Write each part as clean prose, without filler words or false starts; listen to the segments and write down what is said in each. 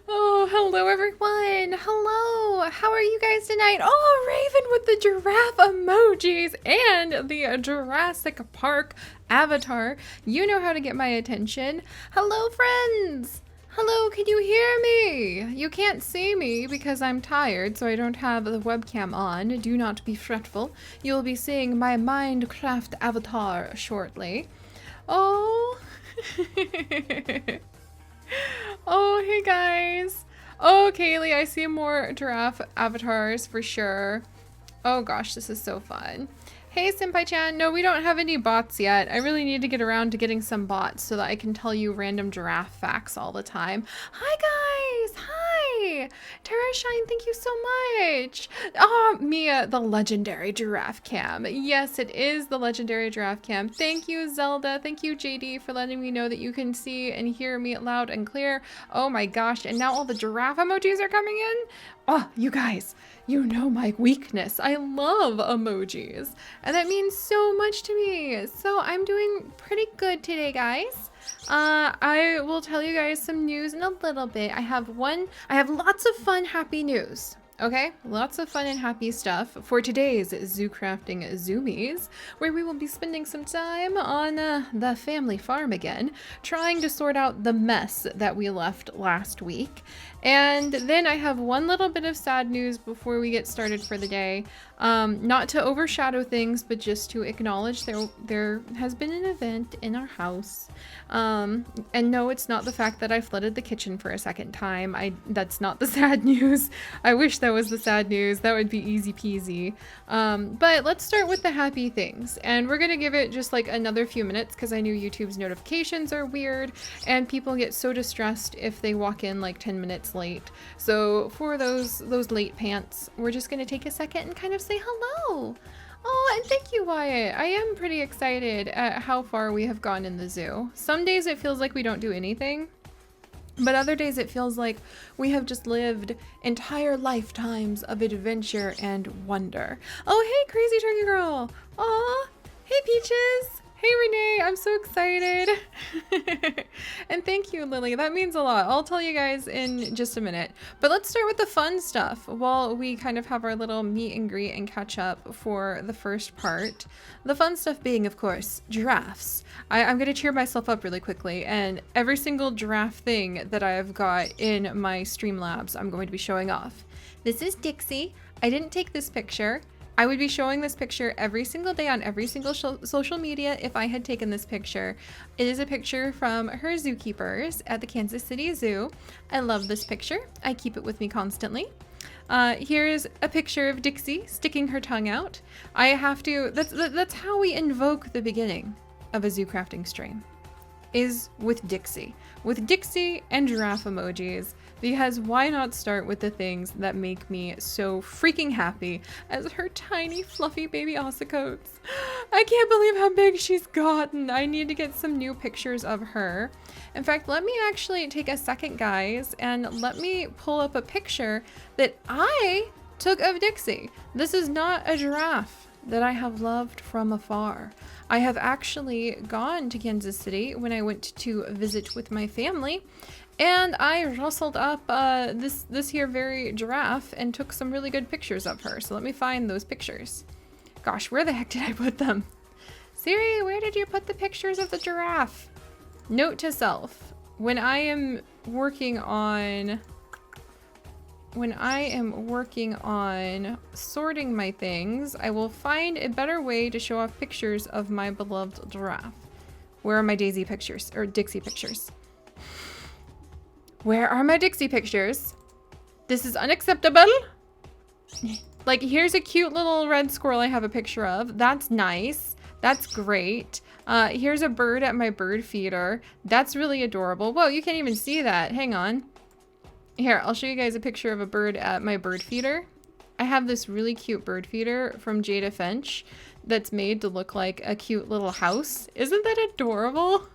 Oh, hello everyone. Hello. How are you guys tonight? Oh, Raven with the giraffe emojis and the Jurassic Park avatar. You know how to get my attention. Hello, friends. Hello, can you hear me? You can't see me because I'm tired, so I don't have the webcam on. Do not be fretful. You'll be seeing my Minecraft avatar shortly. Oh. Oh, hey guys. Oh, Kaylee, I see more giraffe avatars for sure. Oh gosh, this is so fun. Hey, Senpai-chan. No, we don't have any bots yet. I really need to get around to getting some bots so that I can tell you random giraffe facts all the time. Hi, guys. Hi. Terrashine, thank you so much. Oh, Mia, the legendary giraffe cam. Yes, it is the legendary giraffe cam. Thank you, Zelda. Thank you, JD, for letting me know that you can see and hear me loud and clear. Oh my gosh, and now all the giraffe emojis are coming in? Oh, you guys, you know my weakness. I love emojis, and that means so much to me. So I'm doing pretty good today, guys. I will tell you guys some news in a little bit. I have lots of fun, happy news. Okay, lots of fun and happy stuff for today's Zoo Crafting Zoomies, where we will be spending some time on the family farm again, trying to sort out the mess that we left last week. And then I have one little bit of sad news before we get started for the day. Not to overshadow things, but just to acknowledge there has been an event in our house. And no, it's not the fact that I flooded the kitchen for a second time. That's not the sad news. I wish that was the sad news. That would be easy peasy. But let's start with the happy things. And we're gonna give it just like another few minutes because I knew YouTube's notifications are weird and people get so distressed if they walk in like 10 minutes late. So for those late pants, we're just gonna take a second and kind of say hello. Oh, and thank you, Wyatt. I am pretty excited at how far we have gone in the zoo. Some days it feels like we don't do anything, but other days it feels like we have just lived entire lifetimes of adventure and wonder. Oh, hey, Crazy Turkey Girl. Aw, hey, Peaches. Hey, Renee, I'm so excited. And thank you, Lily. That means a lot. I'll tell you guys in just a minute. But let's start with the fun stuff while we kind of have our little meet and greet and catch up for the first part. The fun stuff being, of course, giraffes. I'm going to cheer myself up really quickly, and every single giraffe thing that I've got in my Streamlabs, I'm going to be showing off. This is Dixie. I didn't take this picture. I would be showing this picture every single day on every single social media if I had taken this picture. It is a picture from her zookeepers at the Kansas City Zoo. I love this picture. I keep it with me constantly. Here's a picture of Dixie sticking her tongue out. I have to, that's how we invoke the beginning of a zoo crafting stream, is with Dixie and giraffe emojis. Because why not start with the things that make me so freaking happy as her tiny fluffy baby ossicoats. I can't believe how big she's gotten. I need to get some new pictures of her. In fact, let me actually take a second, guys, and let me pull up a picture that I took of Dixie. This is not a giraffe that I have loved from afar. I have actually gone to Kansas City when I went to visit with my family, and I rustled up this here very giraffe and took some really good pictures of her. So let me find those pictures. Gosh, where the heck did I put them? Siri, where did you put the pictures of the giraffe? Note to self, when I am working on sorting my things, I will find a better way to show off pictures of my beloved giraffe. Where are my Daisy pictures, or Dixie pictures? Where are my Dixie pictures? This is unacceptable. Like, here's a cute little red squirrel I have a picture of. That's nice. That's great. Here's a bird at my bird feeder. That's really adorable. Whoa, you can't even see that. Hang on. Here, I'll show you guys a picture of a bird at my bird feeder. I have this really cute bird feeder from Jada Finch that's made to look like a cute little house. Isn't that adorable?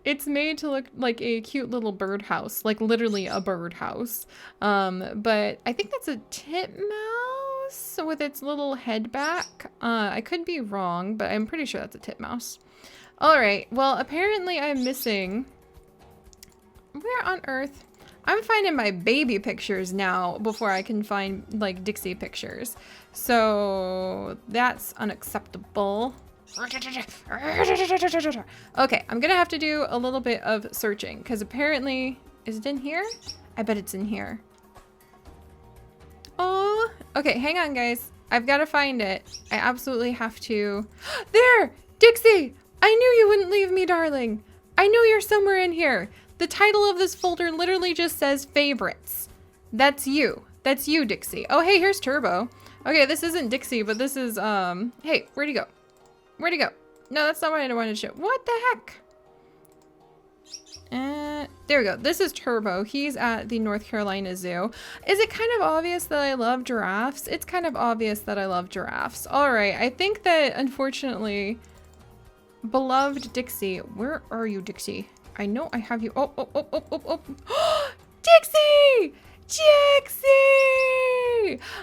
It's made to look like a cute little birdhouse, like literally a birdhouse. But I think that's a titmouse with its little head back. I could be wrong, but I'm pretty sure that's a titmouse. All right, well, apparently I'm missing... Where on earth? I'm finding my baby pictures now before I can find like Dixie pictures. So that's unacceptable. Okay, I'm gonna have to do a little bit of searching because apparently, is it in here? I bet it's in here. Oh, okay, hang on guys. I've got to find it. I absolutely have to. There! Dixie! I knew you wouldn't leave me, darling. I knew you're somewhere in here. The title of this folder literally just says favorites. That's you. That's you, Dixie. Oh, hey, here's Turbo. Okay, this isn't Dixie, but this is, hey, where'd he go? Where'd he go? No, that's not what I wanted to show. What the heck? There we go. This is Turbo. He's at the North Carolina Zoo. Is it kind of obvious that I love giraffes? It's kind of obvious that I love giraffes. All right. I think that, unfortunately, beloved Dixie. Where are you, Dixie? I know I have you. Oh, oh, oh, oh, oh, oh. Dixie! Dixie!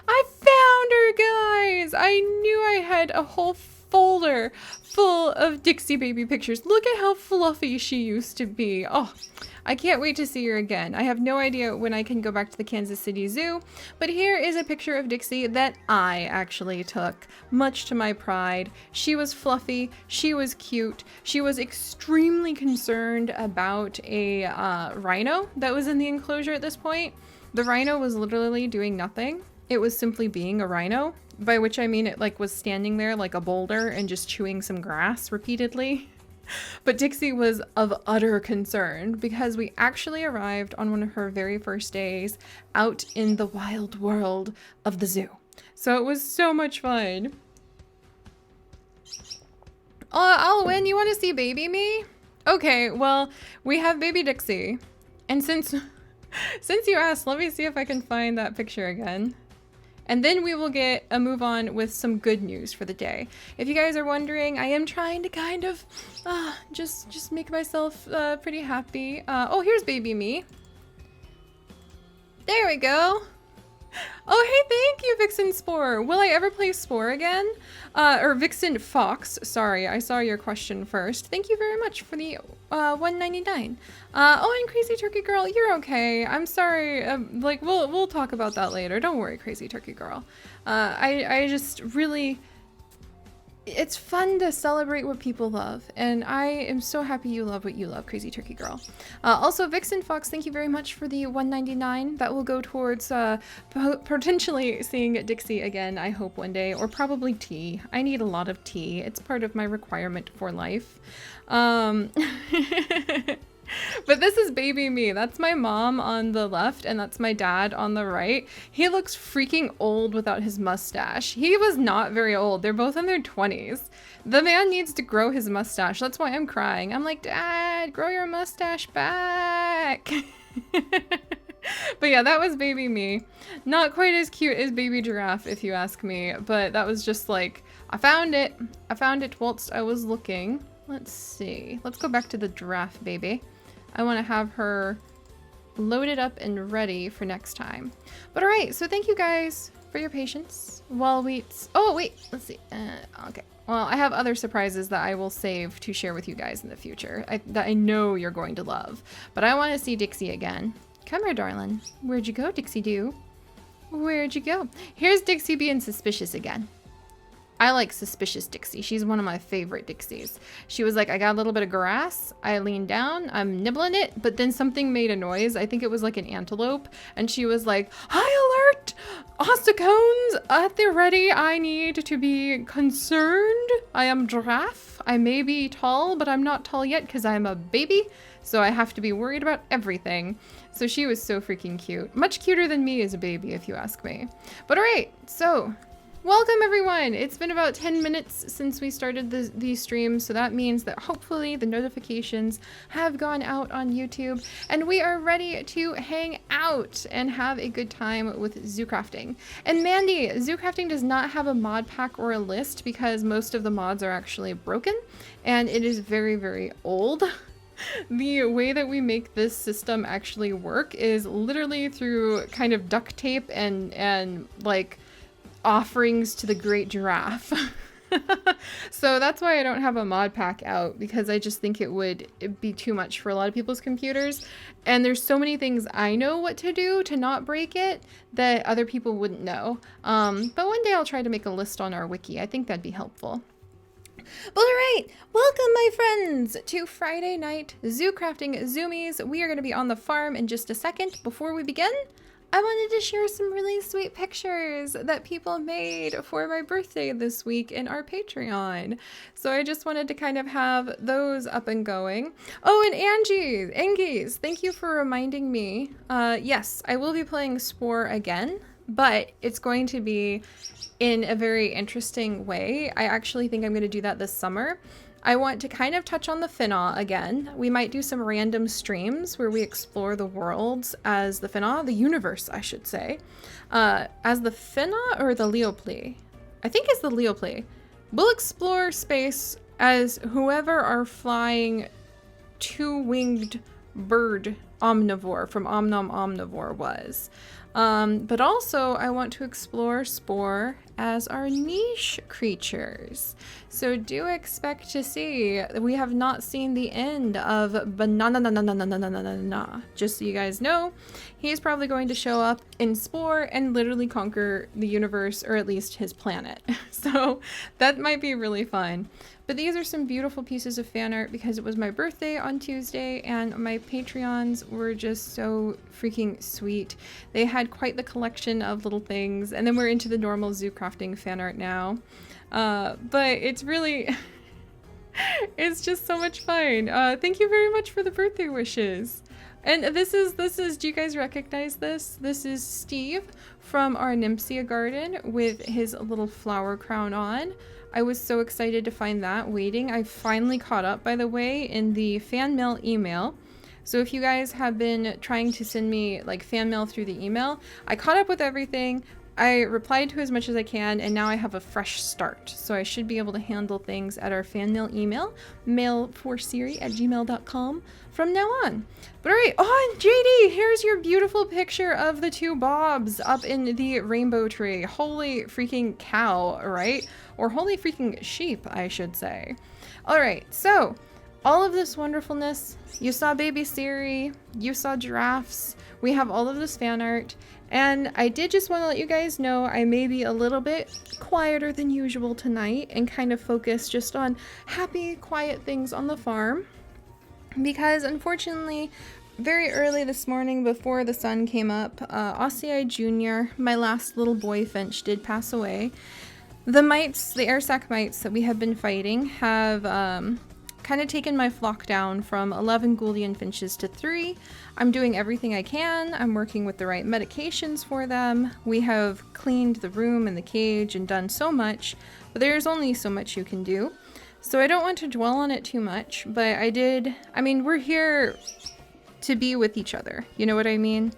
I found her, guys! I knew I had a whole folder full of Dixie baby pictures. Look at how fluffy she used to be. Oh, I can't wait to see her again. I have no idea when I can go back to the Kansas City Zoo, but here is a picture of Dixie that I actually took, much to my pride. She was fluffy, she was cute, she was extremely concerned about a rhino that was in the enclosure at this point. The rhino was literally doing nothing. It was simply being a rhino, by which I mean it like was standing there like a boulder and just chewing some grass repeatedly. But Dixie was of utter concern because we actually arrived on one of her very first days out in the wild world of the zoo. So it was so much fun. Alwyn, you want to see baby me? Okay, well, we have baby Dixie. And since you asked, let me see if I can find that picture again. And then we will get a move on with some good news for the day. If you guys are wondering, I am trying to kind of just make myself pretty happy. Oh, here's baby me. There we go. Oh, hey, thank you, Vixen Spore. Will I ever play Spore again? Or Vixen Fox. Sorry, I saw your question first. Thank you very much for the $1.99. Oh, and Crazy Turkey Girl, you're okay. I'm sorry. Like, we'll talk about that later. Don't worry, Crazy Turkey Girl. I just really... It's fun to celebrate what people love, and I am so happy you love what you love, Crazy Turkey Girl. Also, Vixen Fox, thank you very much for the $1.99. That will go towards potentially seeing Dixie again, I hope one day, or probably tea. I need a lot of tea. It's part of my requirement for life. But this is baby me. That's my mom on the left and that's my dad on the right. He looks freaking old without his mustache. He was not very old. They're both in their 20s. The man needs to grow his mustache. That's why I'm crying. I'm like, Dad, grow your mustache back. But yeah, that was baby me. Not quite as cute as baby giraffe, if you ask me, but that was just like, I found it. I found it whilst I was looking. Let's see. Let's go back to the giraffe baby. I want to have her loaded up and ready for next time. But all right, so thank you guys for your patience while we... Oh, wait, let's see. Okay. Well, I have other surprises that I will save to share with you guys in the future that I know you're going to love. But I want to see Dixie again. Come here, darling. Where'd you go, Dixie Doo? Where'd you go? Here's Dixie being suspicious again. I like suspicious Dixie. She's one of my favorite Dixies. She was like, I got a little bit of grass. I leaned down. I'm nibbling it. But then something made a noise. I think it was like an antelope. And she was like, high alert! Ossicones at the ready. I need to be concerned. I am giraffe. I may be tall, but I'm not tall yet because I'm a baby. So I have to be worried about everything. So she was so freaking cute. Much cuter than me as a baby, if you ask me. But all right, so... Welcome everyone! It's been about 10 minutes since we started these streams, so that means that hopefully the notifications have gone out on YouTube, and we are ready to hang out and have a good time with Zoocrafting. And Mandy, Zoocrafting does not have a mod pack or a list because most of the mods are actually broken, and it is very, very old. The way that we make this system actually work is literally through kind of duct tape and like offerings to the great giraffe. So that's why I don't have a mod pack out, because I just think it'd be too much for a lot of people's computers. And there's so many things I know what to do to not break it that other people wouldn't know. But one day I'll try to make a list on our wiki. I think that'd be helpful. But all right, welcome my friends to Friday night zoo crafting zoomies. We are going to be on the farm in just a second. Before we begin, I wanted to share some really sweet pictures that people made for my birthday this week in our Patreon. So I just wanted to kind of have those up and going. Oh, and Angies, thank you for reminding me. Yes, I will be playing Spore again, but it's going to be in a very interesting way. I actually think I'm going to do that this summer. I want to kind of touch on the finnaw again. We might do some random streams where we explore the worlds as the finnaw, the universe, I should say. As the finnaw or the leoplee? I think it's the leoplee. We'll explore space as whoever our flying two-winged bird omnivore from Om Nom Omnivore was. But also I want to explore Spore as our niche creatures. So do expect to see, we have not seen the end of Banana. Just so you guys know, he's probably going to show up in Spore and literally conquer the universe, or at least his planet. So that might be really fun. But these are some beautiful pieces of fan art because it was my birthday on Tuesday and my Patreons were just so freaking sweet. They had quite the collection of little things, and then we're into the normal zoo crafting fan art now. But it's really, it's just so much fun. Thank you very much for the birthday wishes. And this is, do you guys recognize this? This is Steve from our Nympsia garden with his little flower crown on. I was so excited to find that waiting. I finally caught up, by the way, in the fan mail email. So if you guys have been trying to send me like fan mail through the email, I caught up with everything. I replied to as much as I can, and now I have a fresh start. So I should be able to handle things at our fan mail email, mail4seri@gmail.com from now on. But all right, oh, and JD, here's your beautiful picture of the two bobs up in the rainbow tree. Holy freaking cow, right? Or holy freaking sheep, I should say. All right, so all of this wonderfulness, you saw baby Seri, you saw giraffes, we have all of this fan art, and I did just want to let you guys know I may be a little bit quieter than usual tonight and kind of focus just on happy, quiet things on the farm, because unfortunately, very early this morning before the sun came up, Ossei Jr., my last little boy finch, did pass away. The mites, the air sac mites that we have been fighting have kind of taken my flock down from 11 Gouldian finches to 3. I'm doing everything I can. I'm working with the right medications for them. We have cleaned the room and the cage and done so much, but there's only so much you can do. So I don't want to dwell on it too much, but I mean, we're here to be with each other. You know what I mean?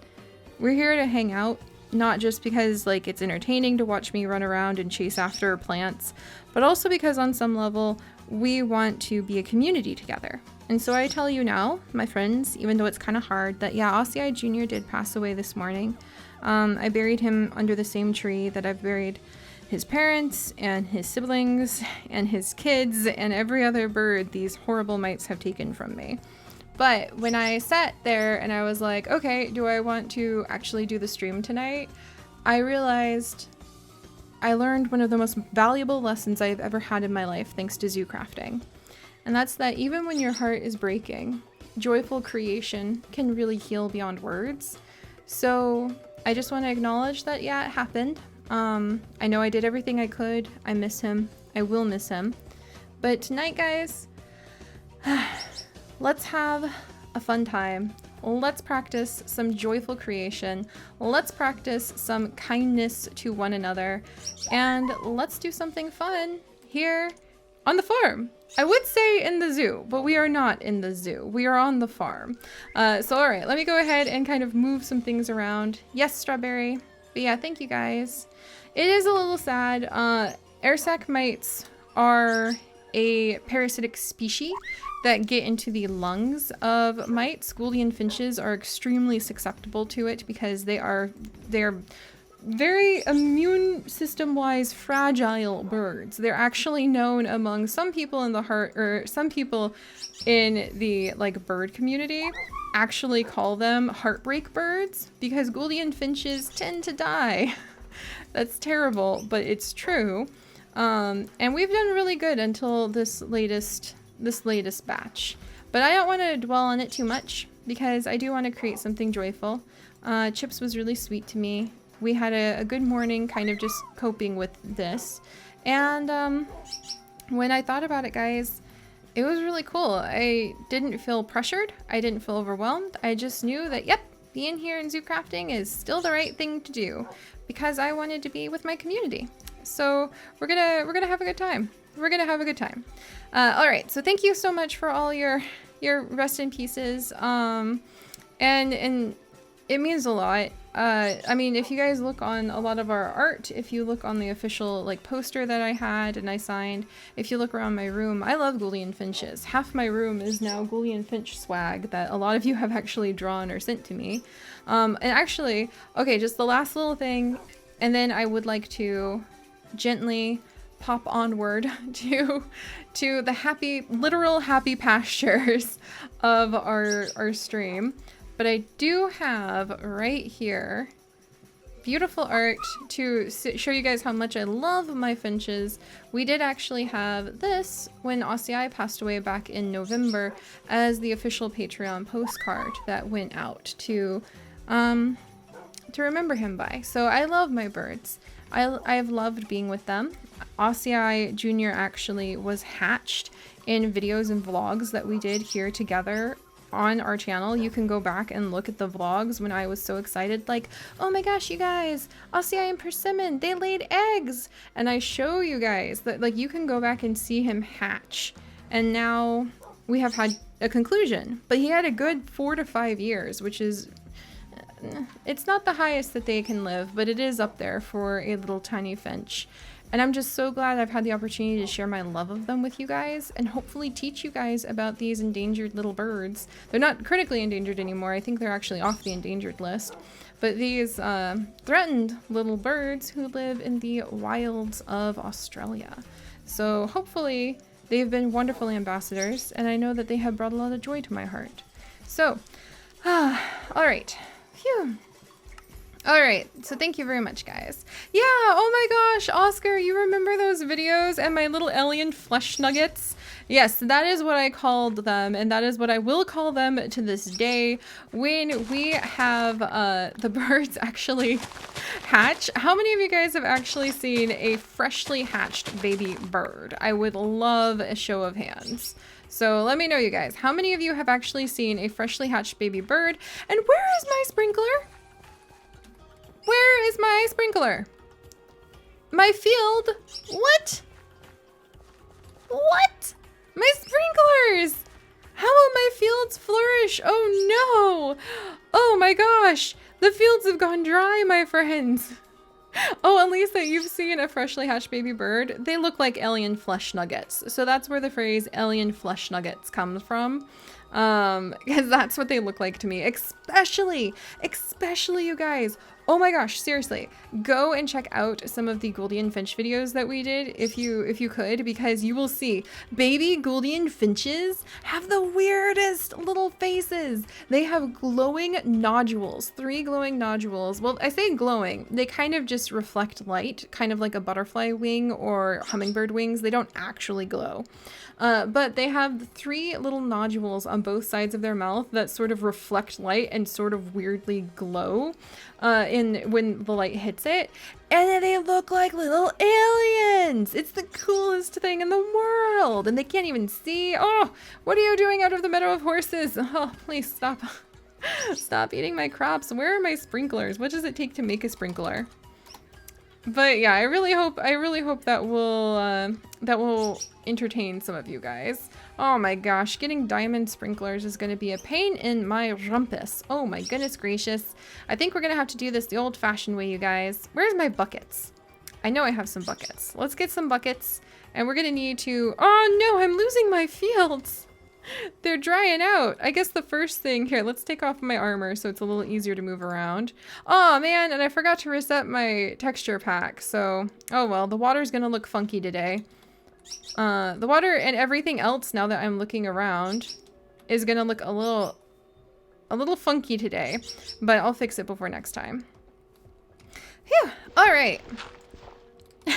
We're here to hang out. Not just because like it's entertaining to watch me run around and chase after plants, but also because on some level we want to be a community together. And so I tell you now, my friends, even though it's kind of hard, that yeah, Ossei Jr. did pass away this morning. I buried him under the same tree that I've buried his parents and his siblings and his kids and every other bird these horrible mites have taken from me. But when I sat there and I was like, okay, do I want to actually do the stream tonight? I realized I learned one of the most valuable lessons I've ever had in my life thanks to zoo crafting. And that's that even when your heart is breaking, joyful creation can really heal beyond words. So I just want to acknowledge that, yeah, it happened. I know I did everything I could. I miss him. I will miss him. But tonight, guys, let's have a fun time. Let's practice some joyful creation. Let's practice some kindness to one another. And let's do something fun here on the farm. I would say in the zoo, but we are not in the zoo. We are on the farm. So all right, let me go ahead and kind of move some things around. Yes, Strawberry. But yeah, thank you guys. It is a little sad. Air sac mites are a parasitic species that get into the lungs of mites. Gouldian finches are extremely susceptible to it because they're very immune system wise fragile birds. They're actually known among some people in the some people in the like bird community actually call them heartbreak birds because Gouldian finches tend to die. That's terrible, but it's true. And we've done really good until this latest batch. But I don't want to dwell on it too much because I do want to create something joyful. Chips was really sweet to me. We had a good morning kind of just coping with this. And when I thought about it, guys, it was really cool. I didn't feel pressured. I didn't feel overwhelmed. I just knew that, yep, being here in zoo crafting is still the right thing to do because I wanted to be with my community. So we're gonna have a good time. We're gonna have a good time. All right. So thank you so much for all your rest in pieces. And it means a lot. I mean, if you guys look on a lot of our art, if you look on the official like poster that I had and I signed, if you look around my room, I love Gouldian finches. Half my room is now Gouldian finch swag that a lot of you have actually drawn or sent to me. And actually, okay, just the last little thing, and then I would like to gently pop onward to the literal happy pastures of our stream. But I do have right here beautiful art to show you guys how much I love my finches. We did actually have this when Ossiai passed away back in November as the official Patreon postcard that went out to remember him by. So I love my birds. I've loved being with them. Ossiai Jr. actually was hatched in videos and vlogs that we did here together on our channel. You can go back and look at the vlogs when I was so excited, like, oh my gosh, you guys, Ossiai and Persimmon, they laid eggs. And I show you guys that like you can go back and see him hatch. And now we have had a conclusion, but he had a good 4 to 5 years, which is, it's not the highest that they can live, but it is up there for a little tiny finch. And I'm just so glad I've had the opportunity to share my love of them with you guys and hopefully teach you guys about these endangered little birds. They're not critically endangered anymore. I think they're actually off the endangered list. But these threatened little birds who live in the wilds of Australia. So hopefully they've been wonderful ambassadors, and I know that they have brought a lot of joy to my heart. So, all right. Phew. All right, so thank you very much, guys. Yeah, oh my gosh, Oscar, you remember those videos and my little alien flesh nuggets? Yes, that is what I called them, and that is what I will call them to this day when we have the birds actually hatch. How many of you guys have actually seen a freshly hatched baby bird? I would love a show of hands. So let me know, you guys. How many of you have actually seen a freshly hatched baby bird? And where is my sprinkler? Where is my sprinkler? My field? What? What? My sprinklers! How will my fields flourish? Oh no! Oh my gosh! The fields have gone dry, my friends. Oh, at least that you've seen a freshly hatched baby bird. They look like alien flesh nuggets. So that's where the phrase alien flesh nuggets comes from. Because that's what they look like to me. Especially you guys. Oh my gosh, seriously, go and check out some of the Gouldian finch videos that we did if you could, because you will see baby Gouldian finches have the weirdest little faces. They have glowing nodules, 3 glowing nodules. Well, I say glowing, they kind of just reflect light, kind of like a butterfly wing or hummingbird wings. They don't actually glow. But they have 3 little nodules on both sides of their mouth that sort of reflect light and sort of weirdly glow when the light hits it. And then they look like little aliens. It's the coolest thing in the world. And they can't even see. Oh, what are you doing out of the meadow of horses? Oh, please stop. Stop eating my crops. Where are my sprinklers? What does it take to make a sprinkler? But yeah, I really hope that will entertain some of you guys. Oh my gosh, getting diamond sprinklers is going to be a pain in my rumpus. Oh my goodness gracious. I think we're going to have to do this the old-fashioned way, you guys. Where's my buckets? I know I have some buckets. Let's get some buckets, and we're going to need to... Oh no, I'm losing my fields. They're drying out. I guess the first thing here, let's take off my armor so it's a little easier to move around. Oh man, and I forgot to reset my texture pack. So, oh well, the water's gonna look funky today. The water and everything else, now that I'm looking around, is gonna look a little funky today, but I'll fix it before next time. Phew, all right.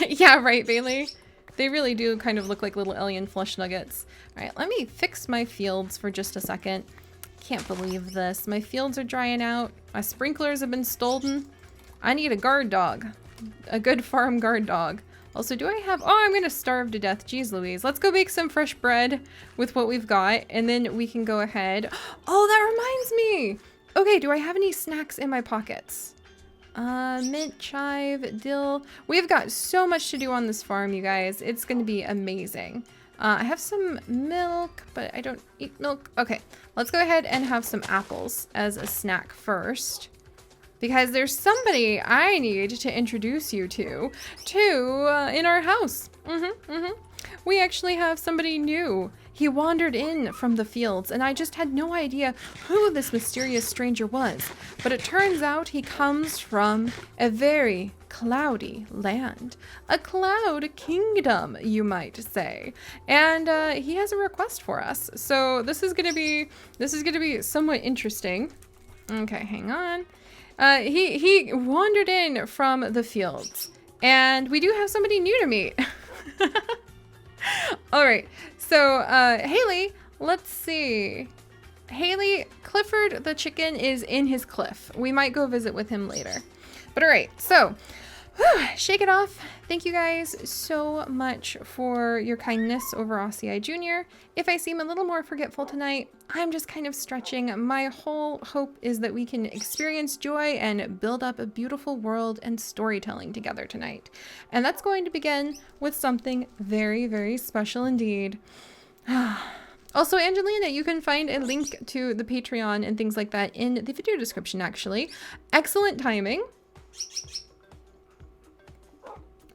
Yeah, right, Bailey. They really do kind of look like little alien flesh nuggets. All right, let me fix my fields for just a second. Can't believe this. My fields are drying out. My sprinklers have been stolen. I need a guard dog. A good farm guard dog. Also, do I have... Oh, I'm going to starve to death. Jeez Louise. Let's go bake some fresh bread with what we've got, and then we can go ahead. Oh, that reminds me. Okay, do I have any snacks in my pockets? Mint, chive, dill. We've got so much to do on this farm, you guys. It's going to be amazing. I have some milk, but I don't eat milk. Okay, let's go ahead and have some apples as a snack first. Because there's somebody I need to introduce you to in our house. We actually have somebody new. He wandered in from the fields, and I just had no idea who this mysterious stranger was. But it turns out he comes from a very cloudy land. A cloud kingdom, you might say. And he has a request for us. So this is gonna be somewhat interesting. Okay, hang on. He wandered in from the fields, and we do have somebody new to meet. All right, so Haley, let's see. Haley, Clifford the chicken is in his cliff. We might go visit with him later. But all right, so shake it off. Thank you guys so much for your kindness over OCI Jr. If I seem a little more forgetful tonight, I'm just kind of stretching. My whole hope is that we can experience joy and build up a beautiful world and storytelling together tonight. And that's going to begin with something very, very special indeed. Also, Angelina, you can find a link to the Patreon and things like that in the video description, actually. Excellent timing.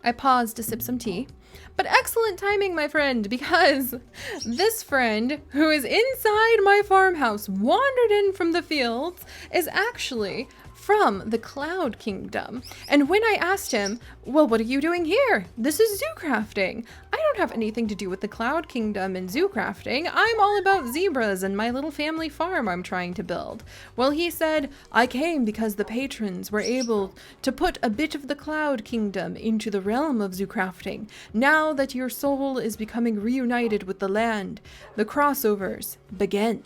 I paused to sip some tea. But excellent timing, my friend, because this friend who is inside my farmhouse, wandered in from the fields, is actually from the Cloud Kingdom. And when I asked him, well, what are you doing here? This is zoo crafting. I don't have anything to do with the Cloud Kingdom and zoo crafting. I'm all about zebras and my little family farm I'm trying to build. Well, he said, I came because the patrons were able to put a bit of the Cloud Kingdom into the realm of zoo crafting. Now that your soul is becoming reunited with the land, the crossovers begin.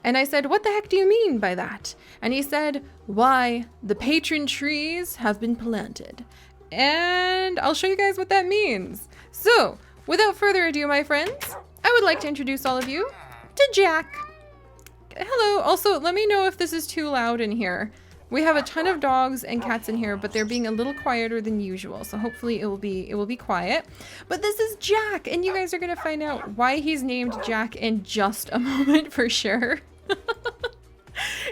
And I said, what the heck do you mean by that? And he said, why, the patron trees have been planted. And I'll show you guys what that means. So, without further ado, my friends, I would like to introduce all of you to Jack. Hello. Also, let me know if this is too loud in here. We have a ton of dogs and cats in here, but they're being a little quieter than usual. So hopefully it will be quiet. But this is Jack, and you guys are gonna find out why he's named Jack in just a moment for sure.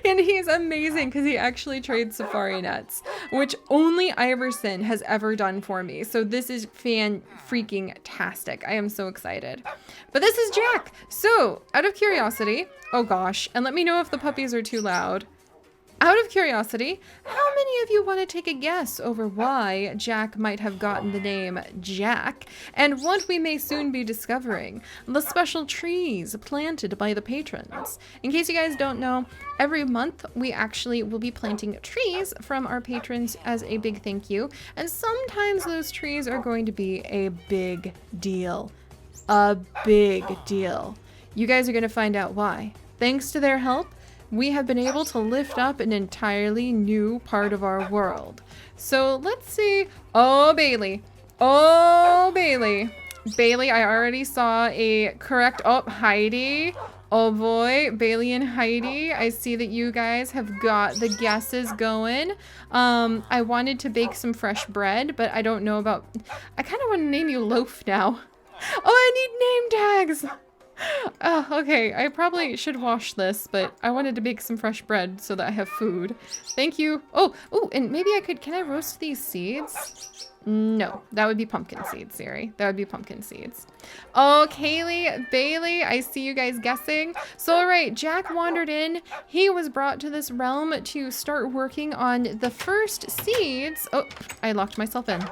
And he's amazing because he actually trades safari nets, which only Iverson has ever done for me. So this is fan-freaking-tastic. I am so excited. But this is Jack. So, out of curiosity, oh gosh, and let me know if the puppies are too loud. Out of curiosity, how many of you want to take a guess over why Jack might have gotten the name Jack, and what we may soon be discovering, the special trees planted by the patrons? In case you guys don't know, every month we actually will be planting trees from our patrons as a big thank you, and sometimes those trees are going to be a big deal. A big deal. You guys are going to find out why. Thanks to their help, we have been able to lift up an entirely new part of our world. So let's see. Oh, Bailey. Oh, Bailey. Bailey, I already saw a correct. Oh, Heidi. Oh boy, Bailey and Heidi. I see that you guys have got the guesses going. I wanted to bake some fresh bread, but I don't know about. I kind of want to name you Loaf now. Oh, I need name tags. Oh, okay, I probably should wash this, but I wanted to bake some fresh bread so that I have food. Thank you. Oh, and maybe can I roast these seeds? No, that would be pumpkin seeds, Seri. That would be pumpkin seeds. Oh, Kaylee, Bailey, I see you guys guessing. So, all right, Jack wandered in. He was brought to this realm to start working on the first seeds. Oh, I locked myself in.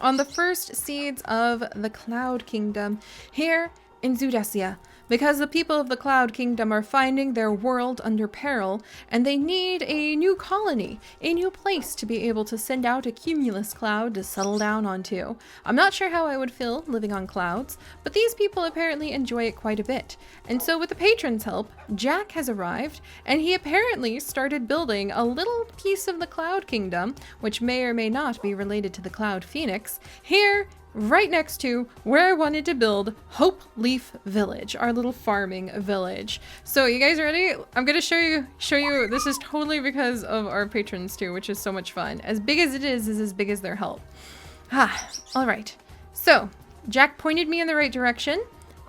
On the first seeds of the Cloud Kingdom here in Zoodesia, because the people of the Cloud Kingdom are finding their world under peril, and they need a new colony, a new place to be able to send out a cumulus cloud to settle down onto. I'm not sure how I would feel living on clouds, but these people apparently enjoy it quite a bit. And so with the patron's help, Jack has arrived, and he apparently started building a little piece of the Cloud Kingdom, which may or may not be related to the Cloud Phoenix, here right next to where I wanted to build Hope Leaf Village, our little farming village. So you guys ready? I'm gonna show you, this is totally because of our patrons too, which is so much fun. As big as it is as big as their help. All right. So Jack pointed me in the right direction,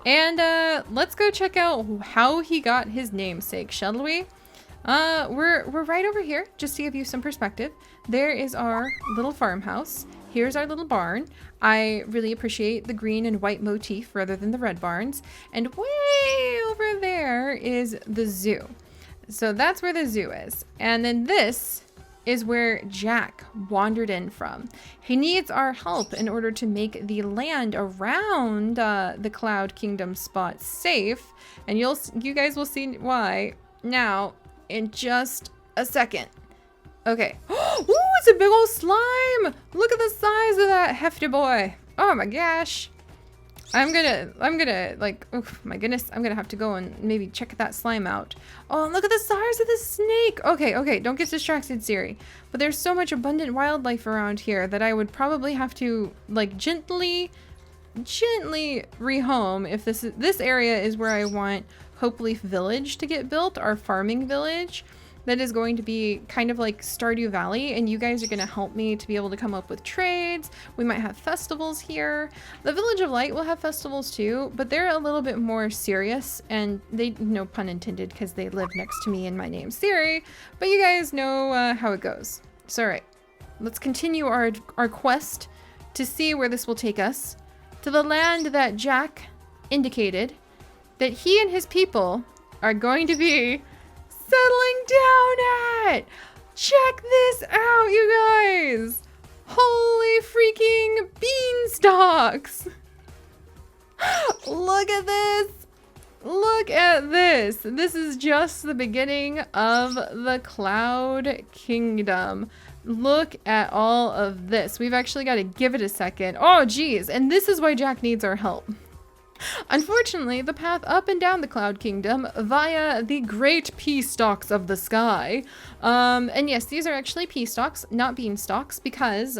and let's go check out how he got his namesake, shall we? We're right over here, just to give you some perspective. There is our little farmhouse. Here's our little barn. I really appreciate the green and white motif rather than the red barns. And way over there is the zoo. So that's where the zoo is. And then this is where Jack wandered in from. He needs our help in order to make the land around the Cloud Kingdom spot safe. And you guys will see why now in just a second. Okay. Ooh, it's a big old slime. Look at the size of that hefty boy. Oh my gosh. I'm gonna like, oh my goodness, I'm gonna have to go and maybe check that slime out. Oh, look at the size of the snake. Okay, don't get distracted, Seri. But there's so much abundant wildlife around here that I would probably have to like gently rehome if this area is where I want Hope Leaf Village to get built, our farming village. That is going to be kind of like Stardew Valley, and you guys are going to help me to be able to come up with trades. We might have festivals here. The Village of Light will have festivals too, but they're a little bit more serious, and they, no pun intended, because they live next to me and my name's Seri, but you guys know how it goes. So all right, let's continue our quest to see where this will take us, to the land that Jack indicated that he and his people are going to be settling down at. Check this out, you guys. Holy freaking beanstalks. Look at this. Look at this. This is just the beginning of the Cloud Kingdom. Look at all of this. We've actually got to give it a second. Oh, geez. And this is why Jack needs our help. Unfortunately, the path up and down the Cloud Kingdom via the great pea stalks of the sky. And yes, these are actually pea stalks, not beanstalks, because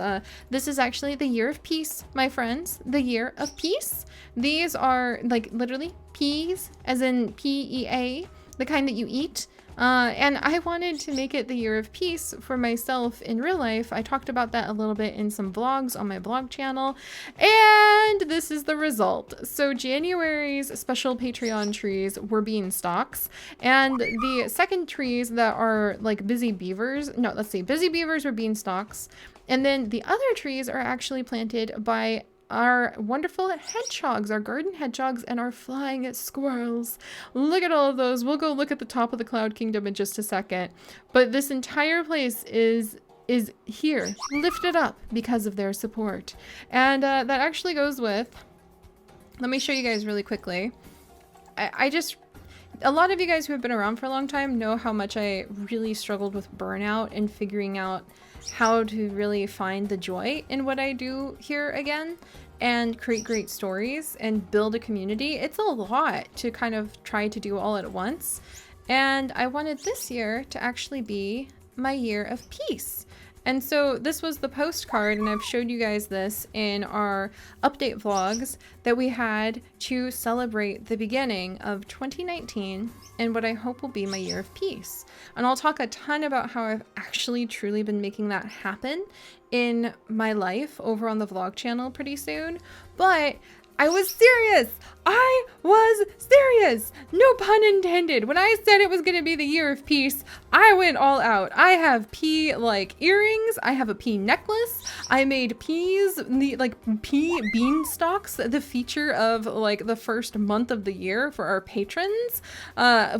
this is actually the year of peace, my friends. The year of peace. These are like literally peas, as in P-E-A, the kind that you eat. And I wanted to make it the year of peace for myself in real life. I talked about that a little bit in some vlogs on my blog channel, and this is the result. So January's special Patreon trees were beanstalks, and the second trees that are like busy beavers, busy beavers were beanstalks, and then the other trees are actually planted by our wonderful hedgehogs, our garden hedgehogs, and our flying squirrels. Look at all of those. We'll go look at the top of the Cloud Kingdom in just a second. But this entire place is here, lifted up because of their support. And that actually goes with, let me show you guys really quickly. A lot of you guys who have been around for a long time know how much I really struggled with burnout and figuring out how to really find the joy in what I do here again and create great stories and build a community. It's a lot to kind of try to do all at once. And I wanted this year to actually be my year of peace. And so this was the postcard, and I've showed you guys this in our update vlogs that we had to celebrate the beginning of 2019 and what I hope will be my year of peace. And I'll talk a ton about how I've actually truly been making that happen in my life over on the vlog channel pretty soon. But I was serious. I was serious. No pun intended. When I said it was going to be the year of peace, I went all out. I have pea like earrings. I have a pea necklace. I made peas, like pea beanstalks, the feature of like the first month of the year for our patrons.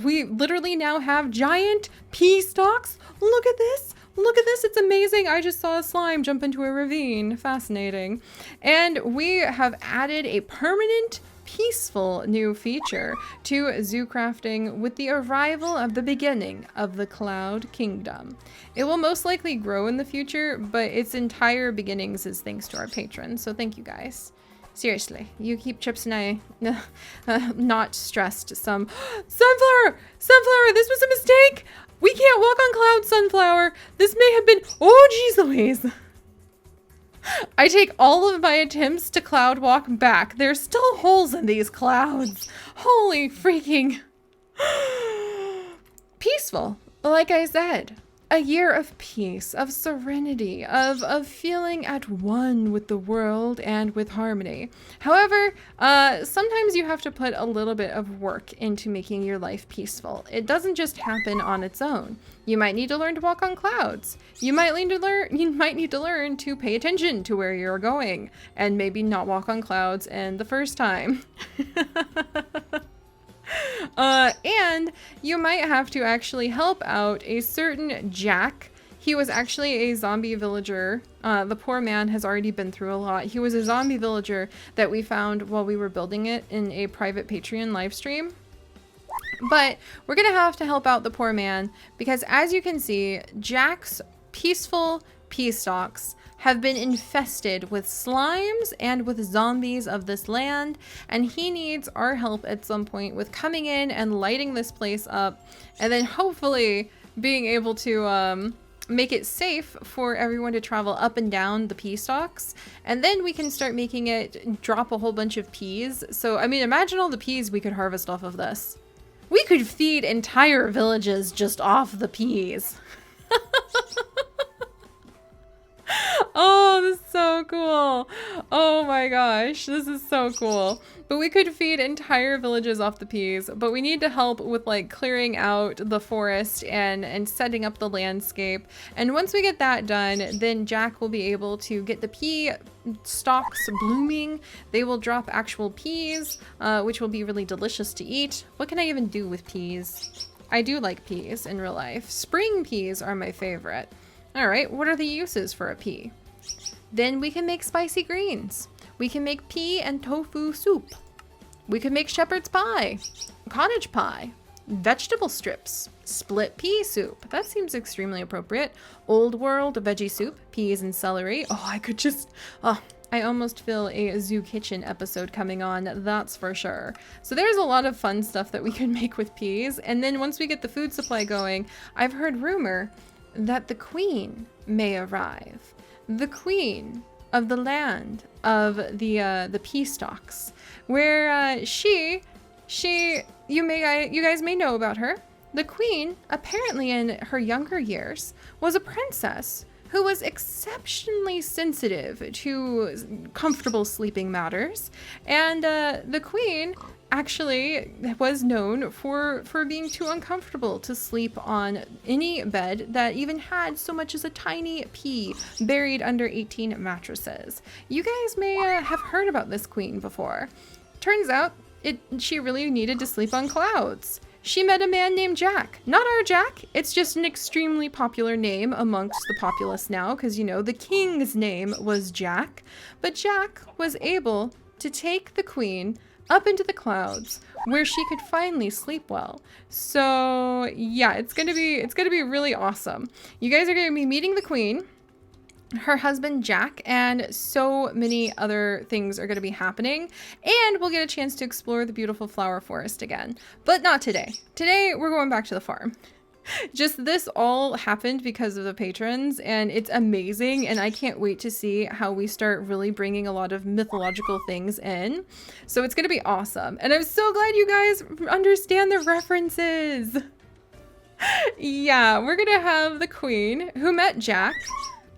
We literally now have giant pea stalks. Look at this. Look at this, it's amazing. I just saw a slime jump into a ravine. Fascinating. And we have added a permanent, peaceful new feature to zoo crafting with the arrival of the beginning of the Cloud Kingdom. It will most likely grow in the future, but its entire beginnings is thanks to our patrons, so thank you guys. Seriously, you keep Chips and I not stressed some. Sunflower! Sunflower, this was a mistake! We can't walk on clouds, Sunflower. This may have been, oh geez Louise. I take all of my attempts to cloud walk back. There's still holes in these clouds. Holy freaking. Peaceful, like I said. A year of peace, of serenity, of feeling at one with the world and with harmony. However, sometimes you have to put a little bit of work into making your life peaceful. It doesn't just happen on its own. You might need to learn to walk on clouds. You might need to learn to pay attention to where you're going and maybe not walk on clouds and the first time. And you might have to actually help out a certain Jack. He was actually a zombie villager. The poor man has already been through a lot. He was a zombie villager that we found while we were building it in a private Patreon live stream. But we're gonna have to help out the poor man because, as you can see, Jack's peaceful pea stalks have been infested with slimes and with zombies of this land, and he needs our help at some point with coming in and lighting this place up, and then hopefully being able to make it safe for everyone to travel up and down the pea stalks, and then we can start making it drop a whole bunch of peas. So, I mean, imagine all the peas we could harvest off of this. We could feed entire villages just off the peas. Oh, this is so cool. Oh my gosh, this is so cool. But we could feed entire villages off the peas, but we need to help with like clearing out the forest and setting up the landscape. And once we get that done, then Jack will be able to get the pea stalks blooming. They will drop actual peas, which will be really delicious to eat. What can I even do with peas? I do like peas in real life. Spring peas are my favorite. All right, what are the uses for a pea? Then we can make spicy greens. We can make pea and tofu soup. We can make shepherd's pie, cottage pie, vegetable strips, split pea soup. That seems extremely appropriate. Old world veggie soup, peas and celery. Oh, I could just, I almost feel a zoo kitchen episode coming on, that's for sure. So there's a lot of fun stuff that we can make with peas. And then once we get the food supply going, I've heard rumor that the queen may arrive. The queen of the land of the pea stalks, where you guys may know about her. The queen, apparently in her younger years, was a princess who was exceptionally sensitive to comfortable sleeping matters, and the queen actually was known for being too uncomfortable to sleep on any bed that even had so much as a tiny pea buried under 18 mattresses. You guys may have heard about this queen before. Turns out she really needed to sleep on clouds. She met a man named Jack. Not our Jack, it's just an extremely popular name amongst the populace now, because, you know, the king's name was Jack. But Jack was able to take the queen up into the clouds where she could finally sleep well. So yeah, it's gonna be really awesome. You guys are gonna be meeting the queen, her husband Jack, and so many other things are going to be happening, and we'll get a chance to explore the beautiful flower forest again, but not today. Today we're going back to the farm. Just this all happened because of the patrons, and it's amazing, and I can't wait to see how we start really bringing a lot of mythological things in. So it's going to be awesome, and I'm so glad you guys understand the references. Yeah, we're going to have the queen who met Jack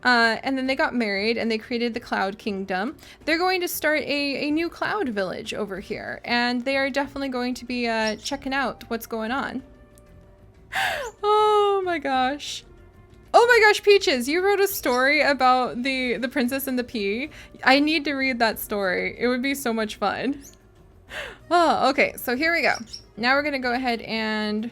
And then they got married and they created the Cloud Kingdom. They're going to start a new cloud village over here. And they are definitely going to be checking out what's going on. Oh my gosh. Oh my gosh, Peaches, you wrote a story about the princess and the pea. I need to read that story. It would be so much fun. Oh, okay, so here we go. Now we're gonna go ahead and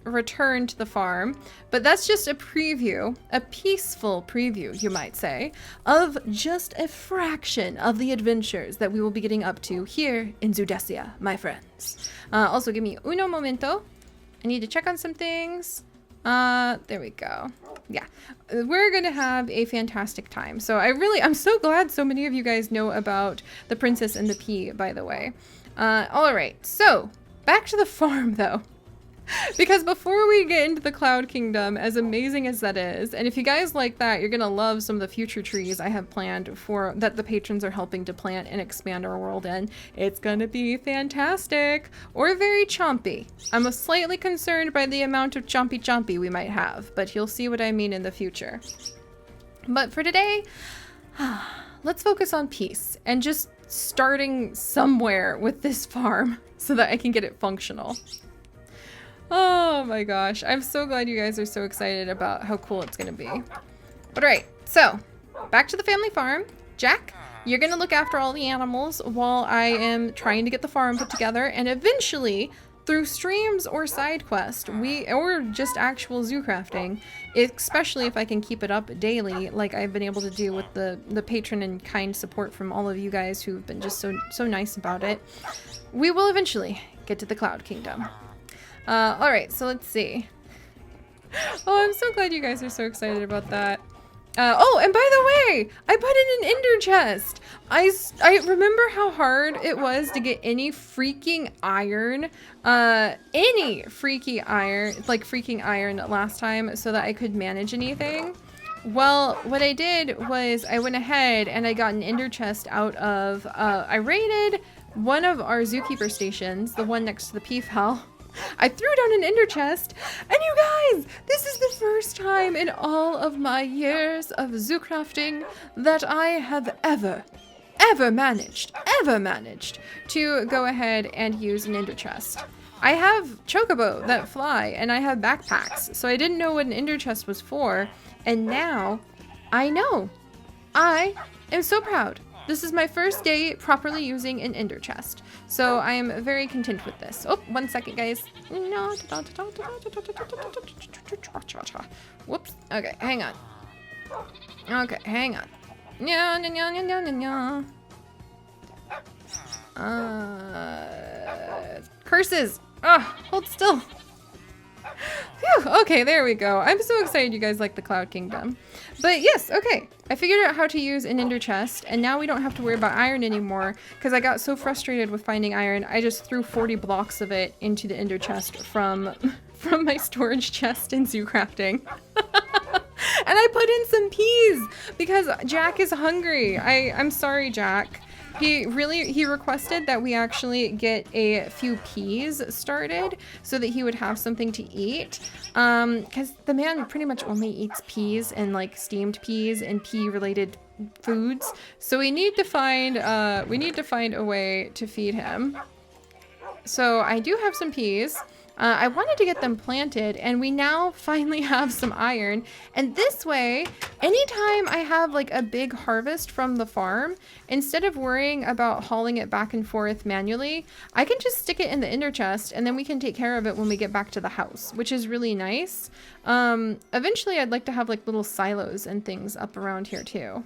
return to the farm, but that's just a preview, a peaceful preview, you might say, of just a fraction of the adventures that we will be getting up to here in Zoodesia, my friends. Also, give me uno momento. I need to check on some things. There we go. Yeah, we're gonna have a fantastic time. So I'm so glad so many of you guys know about the Princess and the Pea, by the way. All right, so back to the farm though. Because before we get into the Cloud Kingdom, as amazing as that is, and if you guys like that, you're gonna love some of the future trees I have planned for that the patrons are helping to plant and expand our world in. It's gonna be fantastic, or very chompy. I'm slightly concerned by the amount of chompy we might have, but you'll see what I mean in the future. But for today, let's focus on peace and just starting somewhere with this farm so that I can get it functional. Oh my gosh, I'm so glad you guys are so excited about how cool it's gonna be. But alright, so back to the family farm. Jack, you're gonna look after all the animals while I am trying to get the farm put together, and eventually through streams or side quest, or just actual zoo crafting, especially if I can keep it up daily like I've been able to do with the patron and kind support from all of you guys who've been just so nice about it, we will eventually get to the Cloud Kingdom. Alright, so let's see. Oh, I'm so glad you guys are so excited about that. Oh, and by the way, I put in an ender chest. I remember how hard it was to get any freaking iron, freaking iron last time so that I could manage anything. Well, what I did was I went ahead and I got an ender chest out of, I raided one of our zookeeper stations, the one next to the peafowl. I threw down an ender chest, and you guys, this is the first time in all of my years of zoo crafting that I have ever managed to go ahead and use an ender chest. I have chocobo that fly, and I have backpacks, so I didn't know what an ender chest was for, and now I know. I am so proud. This is my first day properly using an ender chest, so I am very content with this. Oh, 1 second, guys. Whoops. Okay, hang on. Okay, hang on. Curses. Hold still. Phew, okay, there we go. I'm so excited you guys like the Cloud Kingdom. But yes, okay. I figured out how to use an ender chest, and now we don't have to worry about iron anymore, because I got so frustrated with finding iron, I just threw 40 blocks of it into the ender chest from my storage chest in zoo crafting. And I put in some peas, because Jack is hungry. I'm sorry, Jack. He requested that we actually get a few peas started so that he would have something to eat. Because the man pretty much only eats peas and like steamed peas and pea related foods. So we need to find a way to feed him. So I do have some peas. I wanted to get them planted, and we now finally have some iron. And this way, anytime I have like a big harvest from the farm, instead of worrying about hauling it back and forth manually, I can just stick it in the ender chest, and then we can take care of it when we get back to the house, which is really nice. Eventually I'd like to have like little silos and things up around here too.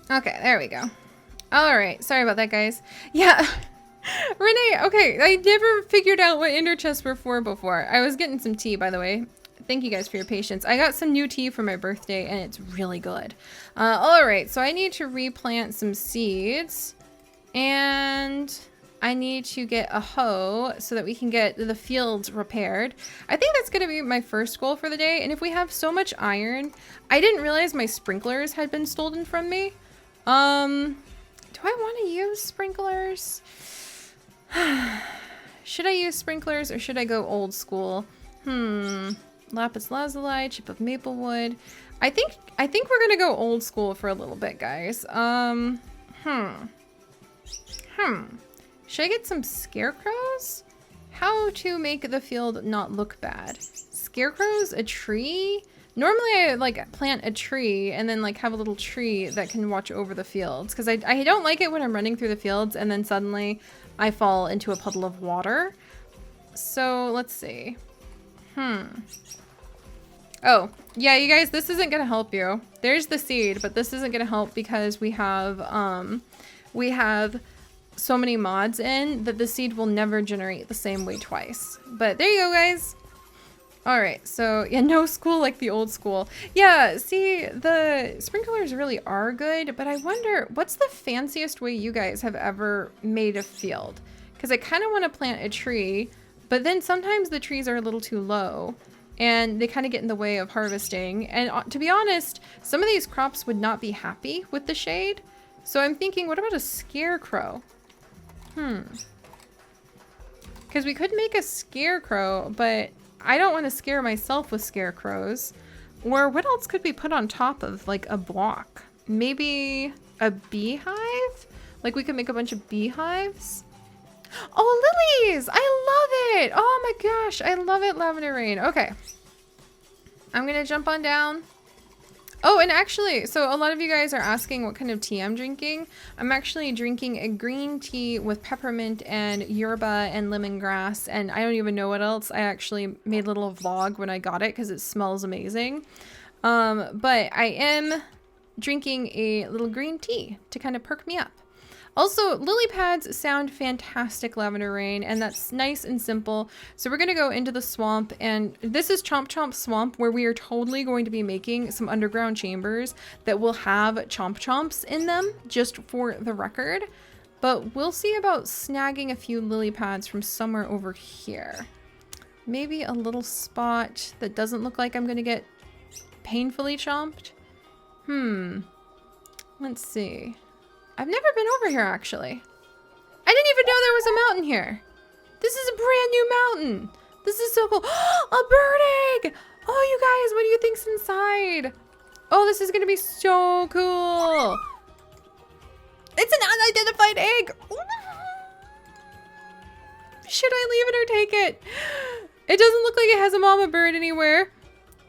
Okay, there we go. All right, sorry about that, guys. Yeah, Renee, okay, I never figured out what ender chests were for before. I was getting some tea, by the way. Thank you guys for your patience. I got some new tea for my birthday, and it's really good. All right, so I need to replant some seeds, and I need to get a hoe so that we can get the fields repaired. I think that's going to be my first goal for the day. And if we have so much iron, I didn't realize my sprinklers had been stolen from me. Do I want to use sprinklers? Should I use sprinklers or should I go old school? Lapis lazuli, chip of maple wood. I think we're gonna go old school for a little bit, guys. Should I get some scarecrows? How to make the field not look bad? Scarecrows, a tree? Normally I like plant a tree and then like have a little tree that can watch over the fields, because I don't like it when I'm running through the fields and then suddenly I fall into a puddle of water. So let's see. Oh, yeah, you guys, this isn't gonna help you. There's the seed, but this isn't gonna help because we have so many mods in that the seed will never generate the same way twice. But there you go, guys. All right, so yeah, no school like the old school. Yeah, see, the sprinklers really are good, but I wonder what's the fanciest way you guys have ever made a field? Because I kind of want to plant a tree, but then sometimes the trees are a little too low and they kind of get in the way of harvesting. And to be honest, some of these crops would not be happy with the shade. So I'm thinking, what about a scarecrow? Because we could make a scarecrow, but I don't want to scare myself with scarecrows. Or what else could we put on top of like a block? Maybe a beehive? Like we could make a bunch of beehives? Oh, lilies! I love it! Oh my gosh, I love it, Lavender Rain. Okay. I'm gonna jump on down. Oh, and actually, so a lot of you guys are asking what kind of tea I'm drinking. I'm actually drinking a green tea with peppermint and yerba and lemongrass, and I don't even know what else. I actually made a little vlog when I got it because it smells amazing. But I am drinking a little green tea to kind of perk me up. Also, lily pads sound fantastic, Lavender Rain, and that's nice and simple. So we're gonna go into the swamp, and this is Chomp Chomp Swamp, where we are totally going to be making some underground chambers that will have Chomp Chomps in them, just for the record. But we'll see about snagging a few lily pads from somewhere over here. Maybe a little spot that doesn't look like I'm gonna get painfully chomped. Let's see. I've never been over here, actually. I didn't even know there was a mountain here. This is a brand new mountain. This is so cool. A bird egg! Oh, you guys, what do you think's inside? Oh, this is gonna be so cool. It's an unidentified egg. Should I leave it or take it? It doesn't look like it has a mama bird anywhere.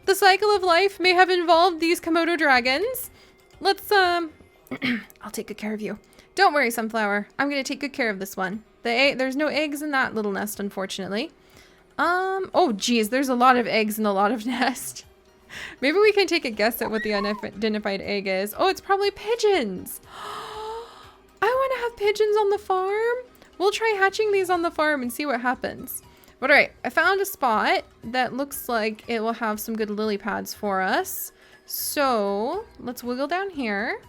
The cycle of life may have involved these Komodo dragons. Let's, I'll take good care of you. Don't worry, Sunflower. I'm gonna take good care of this one. There's no eggs in that little nest, unfortunately. Oh geez, there's a lot of eggs in a lot of nest. Maybe we can take a guess at what the unidentified egg is. Oh, it's probably pigeons. I want to have pigeons on the farm. We'll try hatching these on the farm and see what happens. But all right, I found a spot that looks like it will have some good lily pads for us. So let's wiggle down here.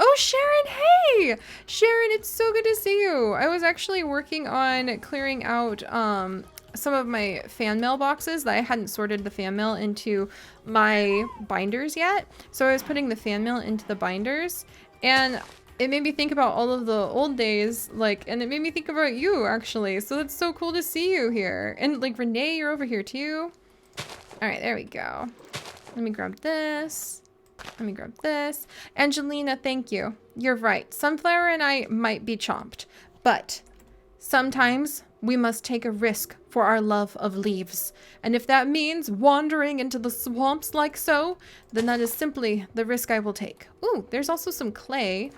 Oh, Sharon, hey! Sharon, it's so good to see you. I was actually working on clearing out some of my fan mail boxes that I hadn't sorted the fan mail into my binders yet. So I was putting the fan mail into the binders, and it made me think about all of the old days, like, and it made me think about you, actually. So it's so cool to see you here. And like, Renee, you're over here too. All right, there we go. Let me grab this. Let me grab this. Angelina, thank you. You're right. Sunflower and I might be chomped, but sometimes we must take a risk for our love of leaves. And if that means wandering into the swamps like so, then that is simply the risk I will take. Ooh, there's also some clay.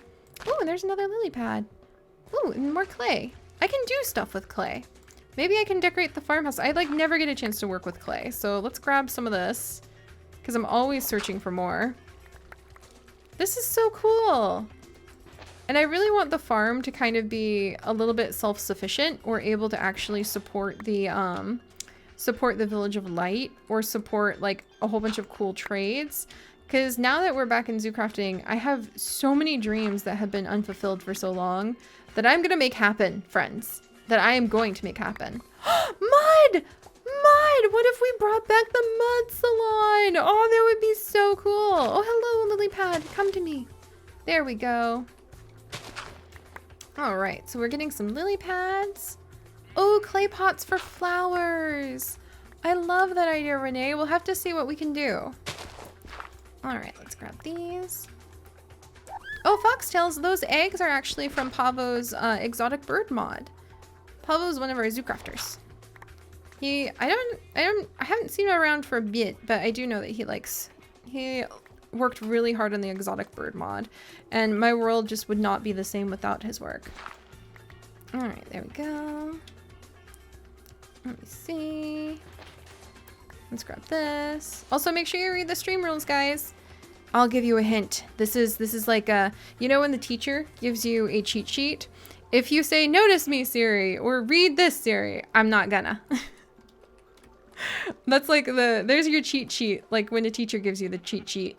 Ooh, and there's another lily pad. Ooh, and more clay. I can do stuff with clay. Maybe I can decorate the farmhouse. I like never get a chance to work with clay. So let's grab some of this because I'm always searching for more. This is so cool. And I really want the farm to kind of be a little bit self-sufficient or able to actually support the Village of Light or support like a whole bunch of cool trades. Because now that we're back in zoo crafting, I have so many dreams that have been unfulfilled for so long that I'm gonna make happen, friends. That I am going to make happen. Mud! Mud! What if we brought back the mud salon? Oh, that would be so cool. Oh, hello, lily pad. Come to me. There we go. All right, so we're getting some lily pads. Oh, clay pots for flowers. I love that idea, Renee. We'll have to see what we can do. All right, let's grab these. Oh, foxtails. Those eggs are actually from Pavo's exotic bird mod. Pavo's one of our zoo crafters. I haven't seen him around for a bit, but I do know that he worked really hard on the exotic bird mod, and my world just would not be the same without his work. All right, there we go. Let me see. Let's grab this. Also, make sure you read the stream rules, guys. I'll give you a hint. This is like a, you know when the teacher gives you a cheat sheet? If you say, notice me, Seri, or read this, Seri, I'm not gonna. That's like there's your cheat sheet, like when a teacher gives you the cheat sheet.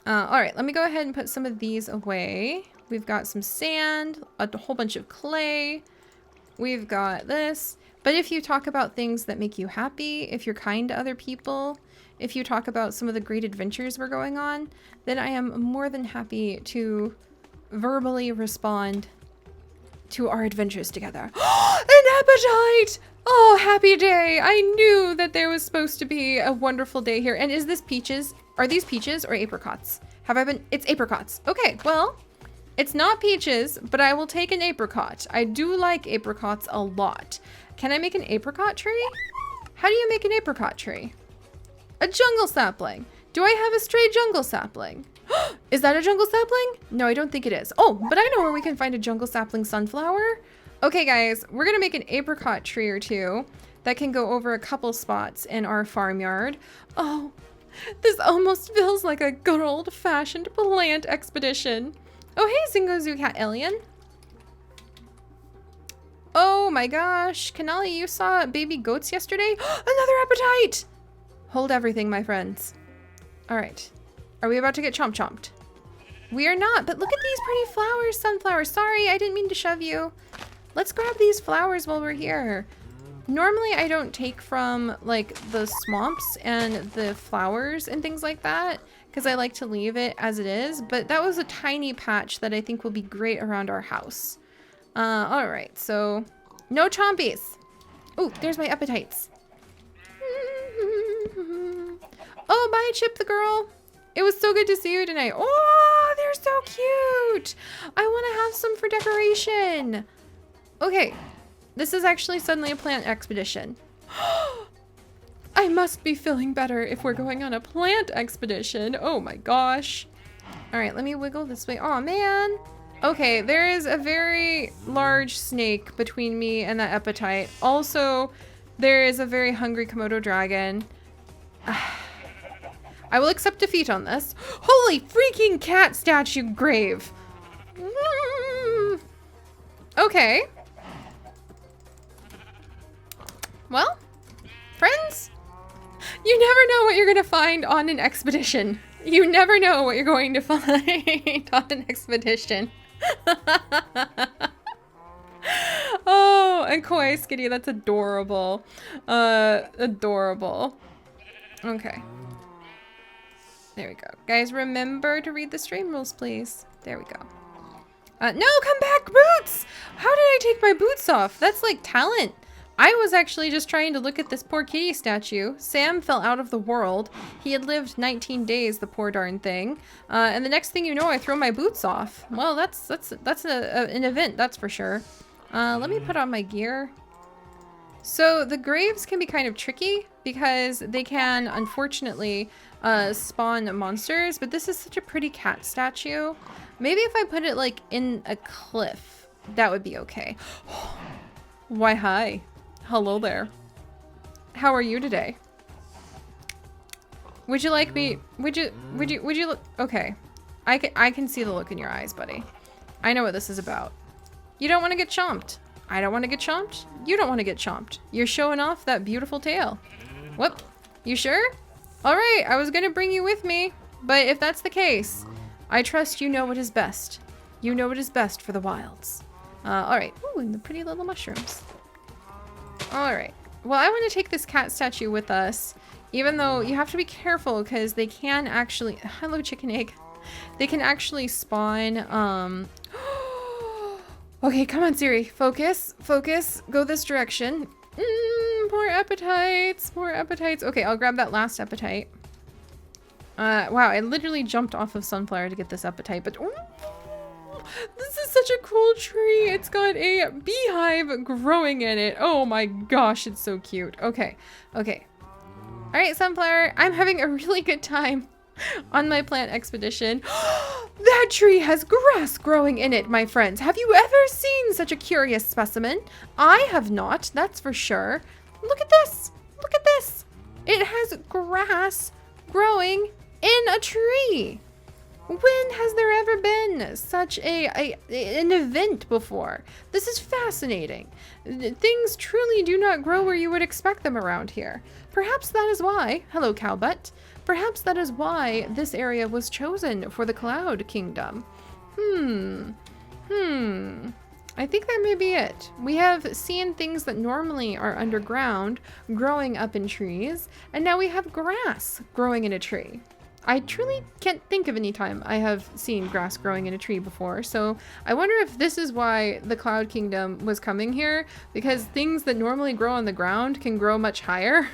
All right, let me go ahead and put some of these away. We've got some sand, a whole bunch of clay. We've got this. But if you talk about things that make you happy, if you're kind to other people, if you talk about some of the great adventures we're going on, then I am more than happy to verbally respond to our adventures together. An appetite! Oh, happy day! I knew that there was supposed to be a wonderful day here. And is this peaches? Are these peaches or apricots? It's apricots. Okay, well, it's not peaches, but I will take an apricot. I do like apricots a lot. Can I make an apricot tree? How do you make an apricot tree? A jungle sapling. Do I have a stray jungle sapling? Is that a jungle sapling? No, I don't think it is. Oh, but I know where we can find a jungle sapling sunflower. Okay, guys, we're gonna make an apricot tree or two that can go over a couple spots in our farmyard. Oh, this almost feels like a good old-fashioned plant expedition. Oh, hey, Zingo Zoo Cat Alien. Oh my gosh, Canali, you saw baby goats yesterday? Another appetite! Hold everything, my friends. All right. Are we about to get chomped? We are not, but look at these pretty flowers, sunflowers. Sorry, I didn't mean to shove you. Let's grab these flowers while we're here. Normally, I don't take from like the swamps and the flowers and things like that because I like to leave it as it is, but that was a tiny patch that I think will be great around our house. All right, so no chompies. Oh, there's my appetites. Oh, bye, Chip the girl. It was so good to see you tonight. Oh, they're so cute. I want to have some for decoration. Okay, this is actually suddenly a plant expedition. I must be feeling better if we're going on a plant expedition. Oh my gosh. All right, let me wiggle this way. Oh man. Okay, there is a very large snake between me and that appetite. Also, there is a very hungry Komodo dragon. I will accept defeat on this. Holy freaking cat statue grave. Okay. Well, friends, you never know what you're going to find on an expedition. You never know what you're going to find on an expedition. Oh, and Koi Skitty, that's adorable. Adorable. Okay. There we go. Guys, remember to read the stream rules, please. There we go. No, come back, boots! How did I take my boots off? That's like talent. I was actually just trying to look at this poor kitty statue. Sam fell out of the world. He had lived 19 days, the poor darn thing. And the next thing you know, I throw my boots off. Well, that's an event, that's for sure. Let me put on my gear. So the graves can be kind of tricky because they can, unfortunately, spawn monsters, but this is such a pretty cat statue. Maybe if I put it like in a cliff, that would be okay. Why, hi. Hello there. How are you today? Would you like me, would you look, okay. I can see the look in your eyes, buddy. I know what this is about. You don't want to get chomped. I don't want to get chomped. You don't want to get chomped. You're showing off that beautiful tail. Whoop. You sure? All right, I was gonna bring you with me, but if that's the case, I trust you know what is best. You know what is best for the wilds. All right. Ooh, and the pretty little mushrooms. All right. Well, I want to take this cat statue with us, even though you have to be careful because they can actually, hello chicken egg. They can actually spawn, okay, come on, Seri, focus, focus, go this direction. More appetites, more appetites. Okay, I'll grab that last appetite. Wow, I literally jumped off of Sunflower to get this appetite, but ooh, this is such a cool tree. It's got a beehive growing in it. Oh my gosh, it's so cute. Okay, okay. All right, Sunflower, I'm having a really good time on my plant expedition. That tree has grass growing in it, my friends. Have you ever seen such a curious specimen? I have not, that's for sure. Look at this. Look at this. It has grass growing in a tree. When has there ever been such an event before? This is fascinating. Things truly do not grow where you would expect them around here. Perhaps that is why, hello cowbutt, perhaps that is why this area was chosen for the Cloud Kingdom. I think that may be it. We have seen things that normally are underground growing up in trees, and now we have grass growing in a tree. I truly can't think of any time I have seen grass growing in a tree before, so I wonder if this is why the Cloud Kingdom was coming here, because things that normally grow on the ground can grow much higher.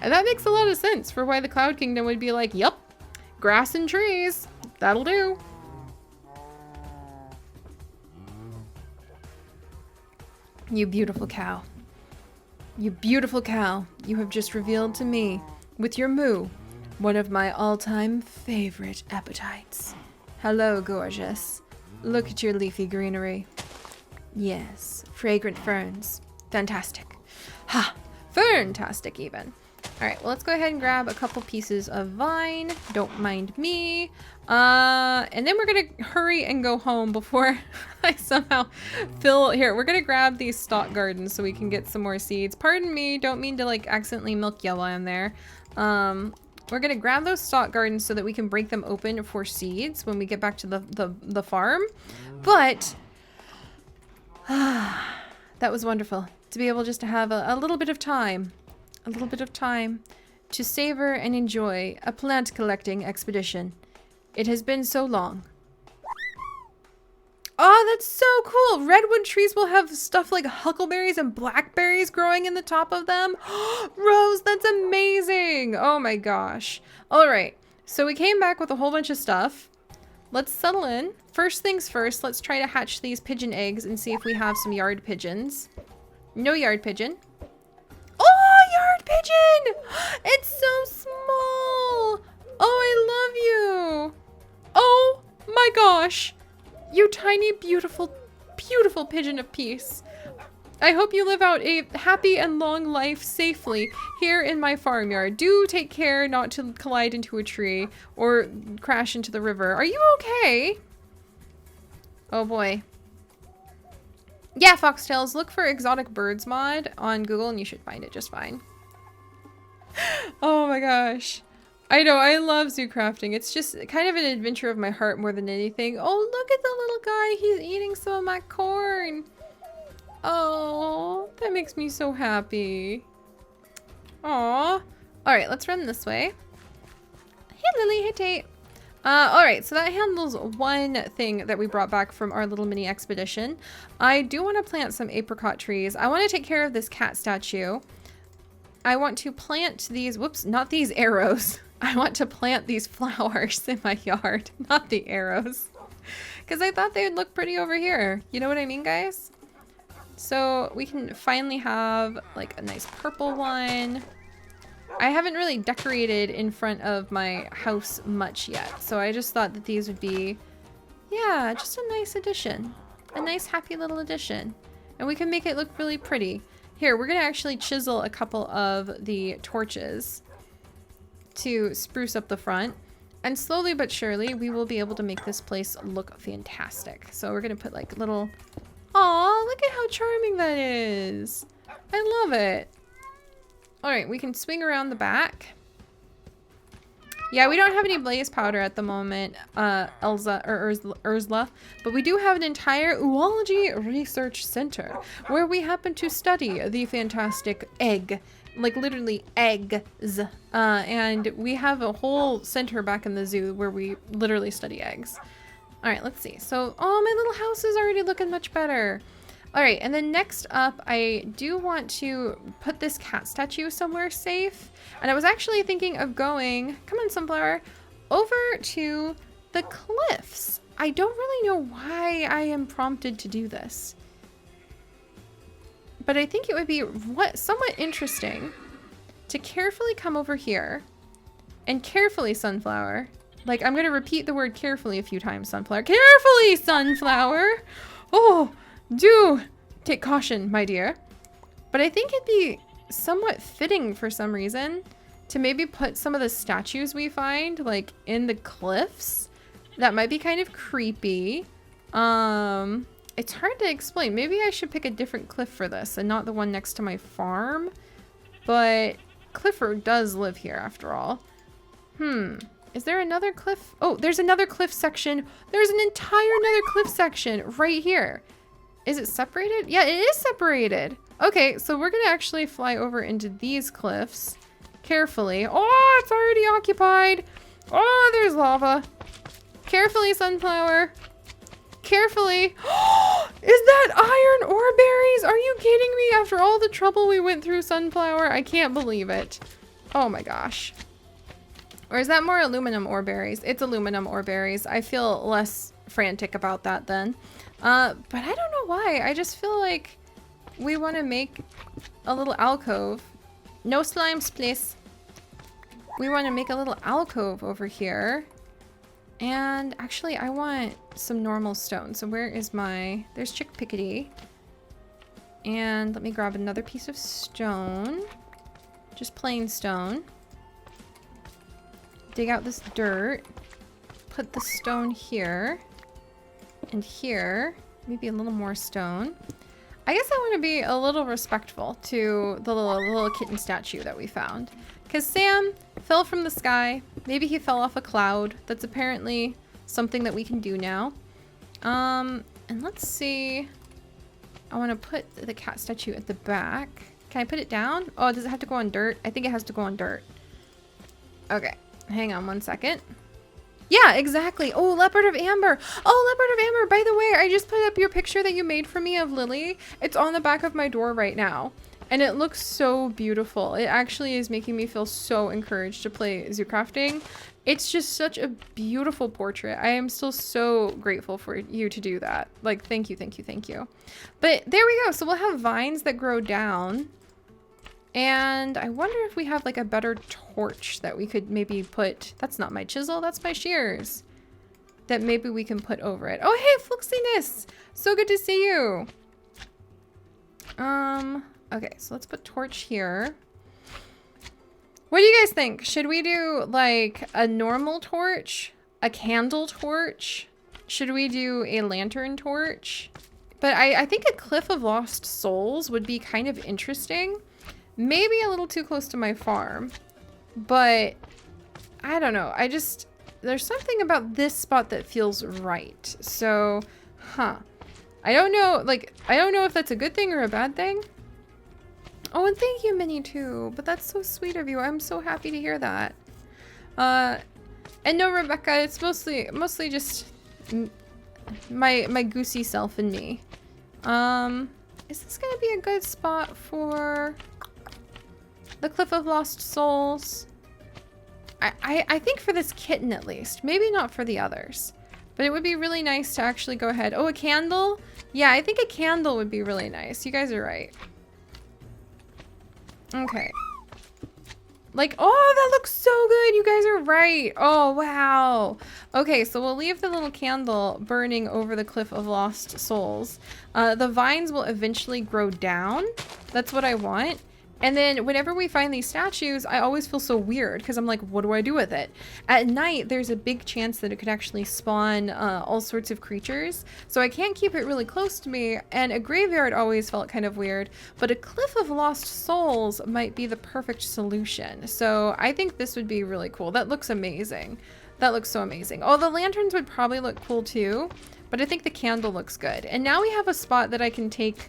And that makes a lot of sense for why the Cloud Kingdom would be like, yep, grass and trees, that'll do. You beautiful cow. You beautiful cow, you have just revealed to me, with your moo, one of my all-time favorite appetites. Hello, gorgeous. Look at your leafy greenery. Yes, fragrant ferns. Fantastic. Ha! Ferntastic, even. All right, well, let's go ahead and grab a couple pieces of vine. Don't mind me. And then we're gonna hurry and go home before I somehow fill. Here, we're gonna grab these stock gardens so we can get some more seeds. Pardon me, don't mean to like accidentally milk you while I'm there. We're gonna grab those stock gardens so that we can break them open for seeds when we get back to the farm. But that was wonderful to be able just to have a little bit of time. A little bit of time to savor and enjoy a plant collecting expedition. It has been so long. Oh, that's so cool. Redwood trees will have stuff like huckleberries and blackberries growing in the top of them. Rose, that's amazing. Oh my gosh. All right, so we came back with a whole bunch of stuff. Let's settle in. First things first, let's try to hatch these pigeon eggs and see if we have some yard pigeons. No yard pigeon. Yard pigeon! It's so small! Oh, I love you! Oh my gosh! You tiny, beautiful, beautiful pigeon of peace. I hope you live out a happy and long life safely here in my farmyard. Do take care not to collide into a tree or crash into the river. Are you okay? Oh boy. Yeah, Foxtails, look for exotic birds mod on Google and you should find it just fine. Oh my gosh. I know, I love zoo crafting. It's just kind of an adventure of my heart more than anything. Oh, look at the little guy. He's eating some of my corn. Oh, that makes me so happy. Aw. All right, let's run this way. Hey, Lily. Hey, Tate. All right, so that handles one thing that we brought back from our little mini expedition. I do want to plant some apricot trees. I want to take care of this cat statue. I want to plant these, whoops, not these arrows. I want to plant these flowers in my yard, not the arrows. Because I thought they would look pretty over here. You know what I mean, guys? So we can finally have like a nice purple one. I haven't really decorated in front of my house much yet, so I just thought that these would be, yeah, just a nice addition. A nice happy little addition. And we can make it look really pretty. Here, we're gonna actually chisel a couple of the torches to spruce up the front. And slowly but surely, we will be able to make this place look fantastic. So we're gonna put like little, aw, look at how charming that is. I love it. All right, we can swing around the back. Yeah, we don't have any blaze powder at the moment, Elza or Ursula, but we do have an entire oology research center where we happen to study the fantastic egg, like literally eggs. And we have a whole center back in the zoo where we literally study eggs. All right, let's see. So, oh, my little house is already looking much better. All right, and then next up, I do want to put this cat statue somewhere safe. And I was actually thinking of going, come on, Sunflower, over to the cliffs. I don't really know why I am prompted to do this. But I think it would be somewhat interesting to carefully come over here and carefully, Sunflower. Like, I'm going to repeat the word carefully a few times, Sunflower. Carefully, Sunflower! Oh! Do take caution, my dear. But I think it'd be somewhat fitting for some reason to maybe put some of the statues we find like in the cliffs. That might be kind of creepy. It's hard to explain. Maybe I should pick a different cliff for this and not the one next to my farm. But Clifford does live here after all. Is there another cliff? Oh, there's another cliff section. There's an entire another cliff section right here. Is it separated? Yeah, it is separated. Okay, so we're gonna actually fly over into these cliffs carefully. Oh, it's already occupied. Oh, there's lava. Carefully, Sunflower. Carefully. Is that iron ore berries? Are you kidding me? After all the trouble we went through, Sunflower, I can't believe it. Oh my gosh. Or is that more aluminum ore berries? It's aluminum ore berries. I feel less frantic about that then. But I don't know why. I just feel like we want to make a little alcove. No slimes, please. We want to make a little alcove over here. And actually, I want some normal stone. So where is there's Chick Pickety. And let me grab another piece of stone. Just plain stone. Dig out this dirt. Put the stone here. And here, maybe a little more stone. I guess I want to be a little respectful to the little kitten statue that we found. Because Sam fell from the sky. Maybe he fell off a cloud. That's apparently something that we can do now. And let's see. I want to put the cat statue at the back. Can I put it down? Oh, does it have to go on dirt? I think it has to go on dirt. Okay, hang on one second. Yeah, exactly. Oh, leopard of amber. Oh, leopard of amber. By the way, I just put up your picture that you made for me of Lily. It's on the back of my door right now. And it looks so beautiful. It actually is making me feel so encouraged to play zoo crafting. It's just such a beautiful portrait. I am still so grateful for you to do that. Like, thank you, thank you, thank you. But there we go. So we'll have vines that grow down. And I wonder if we have like a better torch that we could maybe put. That's not my chisel, that's my shears. That maybe we can put over it. Oh, hey, Fluxiness! So good to see you. Okay, so let's put torch here. What do you guys think? Should we do like a normal torch? A candle torch? Should we do a lantern torch? But I think a Cliff of Lost Souls would be kind of interesting. Maybe a little too close to my farm, but I don't know. There's something about this spot that feels right. So, I don't know, I don't know if that's a good thing or a bad thing. Oh, and thank you, Minnie, too. But that's so sweet of you. I'm so happy to hear that. And no, Rebecca, it's mostly just my goosey self and me. Is this gonna be a good spot for the Cliff of Lost Souls? I think for this kitten at least. Maybe not for the others. But it would be really nice to actually go ahead. Oh, a candle? Yeah, I think a candle would be really nice. You guys are right. Okay. Like, oh, that looks so good. You guys are right. Oh, wow. Okay, so we'll leave the little candle burning over the Cliff of Lost Souls. The vines will eventually grow down. That's what I want. And then whenever we find these statues, I always feel so weird because I'm like, what do I do with it? At night, there's a big chance that it could actually spawn all sorts of creatures. So I can't keep it really close to me. And a graveyard always felt kind of weird, but a cliff of lost souls might be the perfect solution. So I think this would be really cool. That looks amazing. That looks so amazing. Oh, the lanterns would probably look cool too, but I think the candle looks good. And now we have a spot that I can take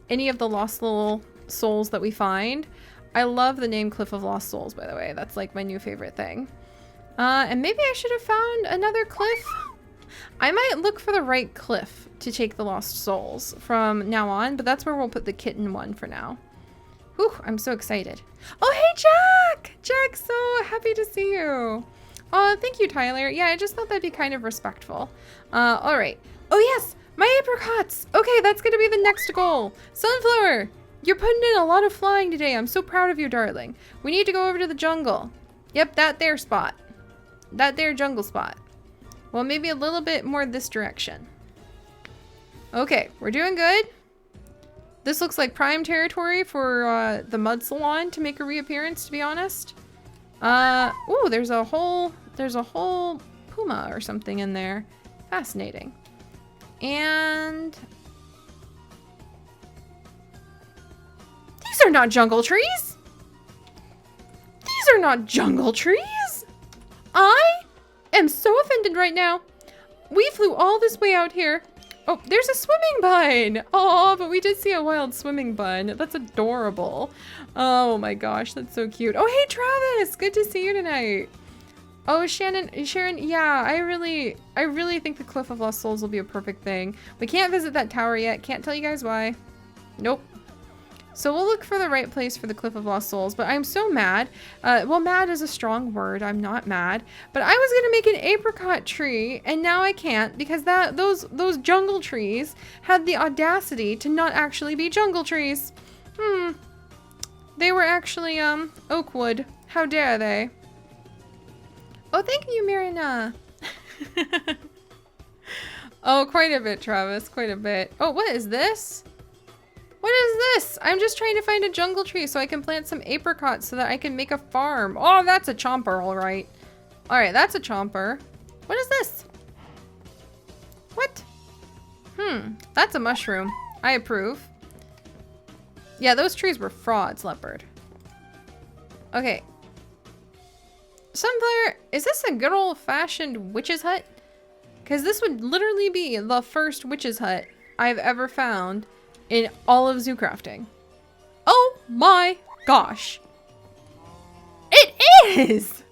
any of the lost little souls that we find. I love the name Cliff of Lost Souls, by the way. That's like my new favorite thing. And maybe I should have found another cliff. I might look for the right cliff to take the lost souls from now on, but that's where we'll put the kitten one for now. Whew, I'm so excited. Oh, hey, Jack! Jack, so happy to see you. Oh, thank you, Tyler. Yeah, I just thought that'd be kind of respectful. All right. Oh, yes, my apricots. Okay, that's gonna be the next goal. Sunflower, you're putting in a lot of flying today. I'm so proud of you, darling. We need to go over to the jungle. Yep, that there spot. That there jungle spot. Well, maybe a little bit more this direction. Okay, we're doing good. This looks like prime territory for the mud salon to make a reappearance, to be honest. Oh, there's a whole puma or something in there. Fascinating. And these are not jungle trees. These are not jungle trees. I am so offended right now. We flew all this way out here. Oh, there's a swimming bun. Oh, but we did see a wild swimming bun. That's adorable. Oh my gosh, that's so cute. Oh, hey, Travis. Good to see you tonight. Oh, Sharon, yeah, I really think the Cliff of Lost Souls will be a perfect thing. We can't visit that tower yet. Can't tell you guys why. Nope. So we'll look for the right place for the Cliff of Lost Souls, but I'm so mad. Well, mad is a strong word. I'm not mad. But I was gonna make an apricot tree, and now I can't because those jungle trees had the audacity to not actually be jungle trees. They were actually, oak wood. How dare they? Oh, thank you, Mirina. Oh, quite a bit, Travis. Quite a bit. Oh, what is this? What is this? I'm just trying to find a jungle tree so I can plant some apricots so that I can make a farm. Oh, that's a chomper, all right. All right, that's a chomper. What is this? What? That's a mushroom. I approve. Yeah, those trees were frauds, leopard. Okay. Sunflower, is this a good old-fashioned witch's hut? Because this would literally be the first witch's hut I've ever found in all of Zoocrafting. Oh my gosh. It is!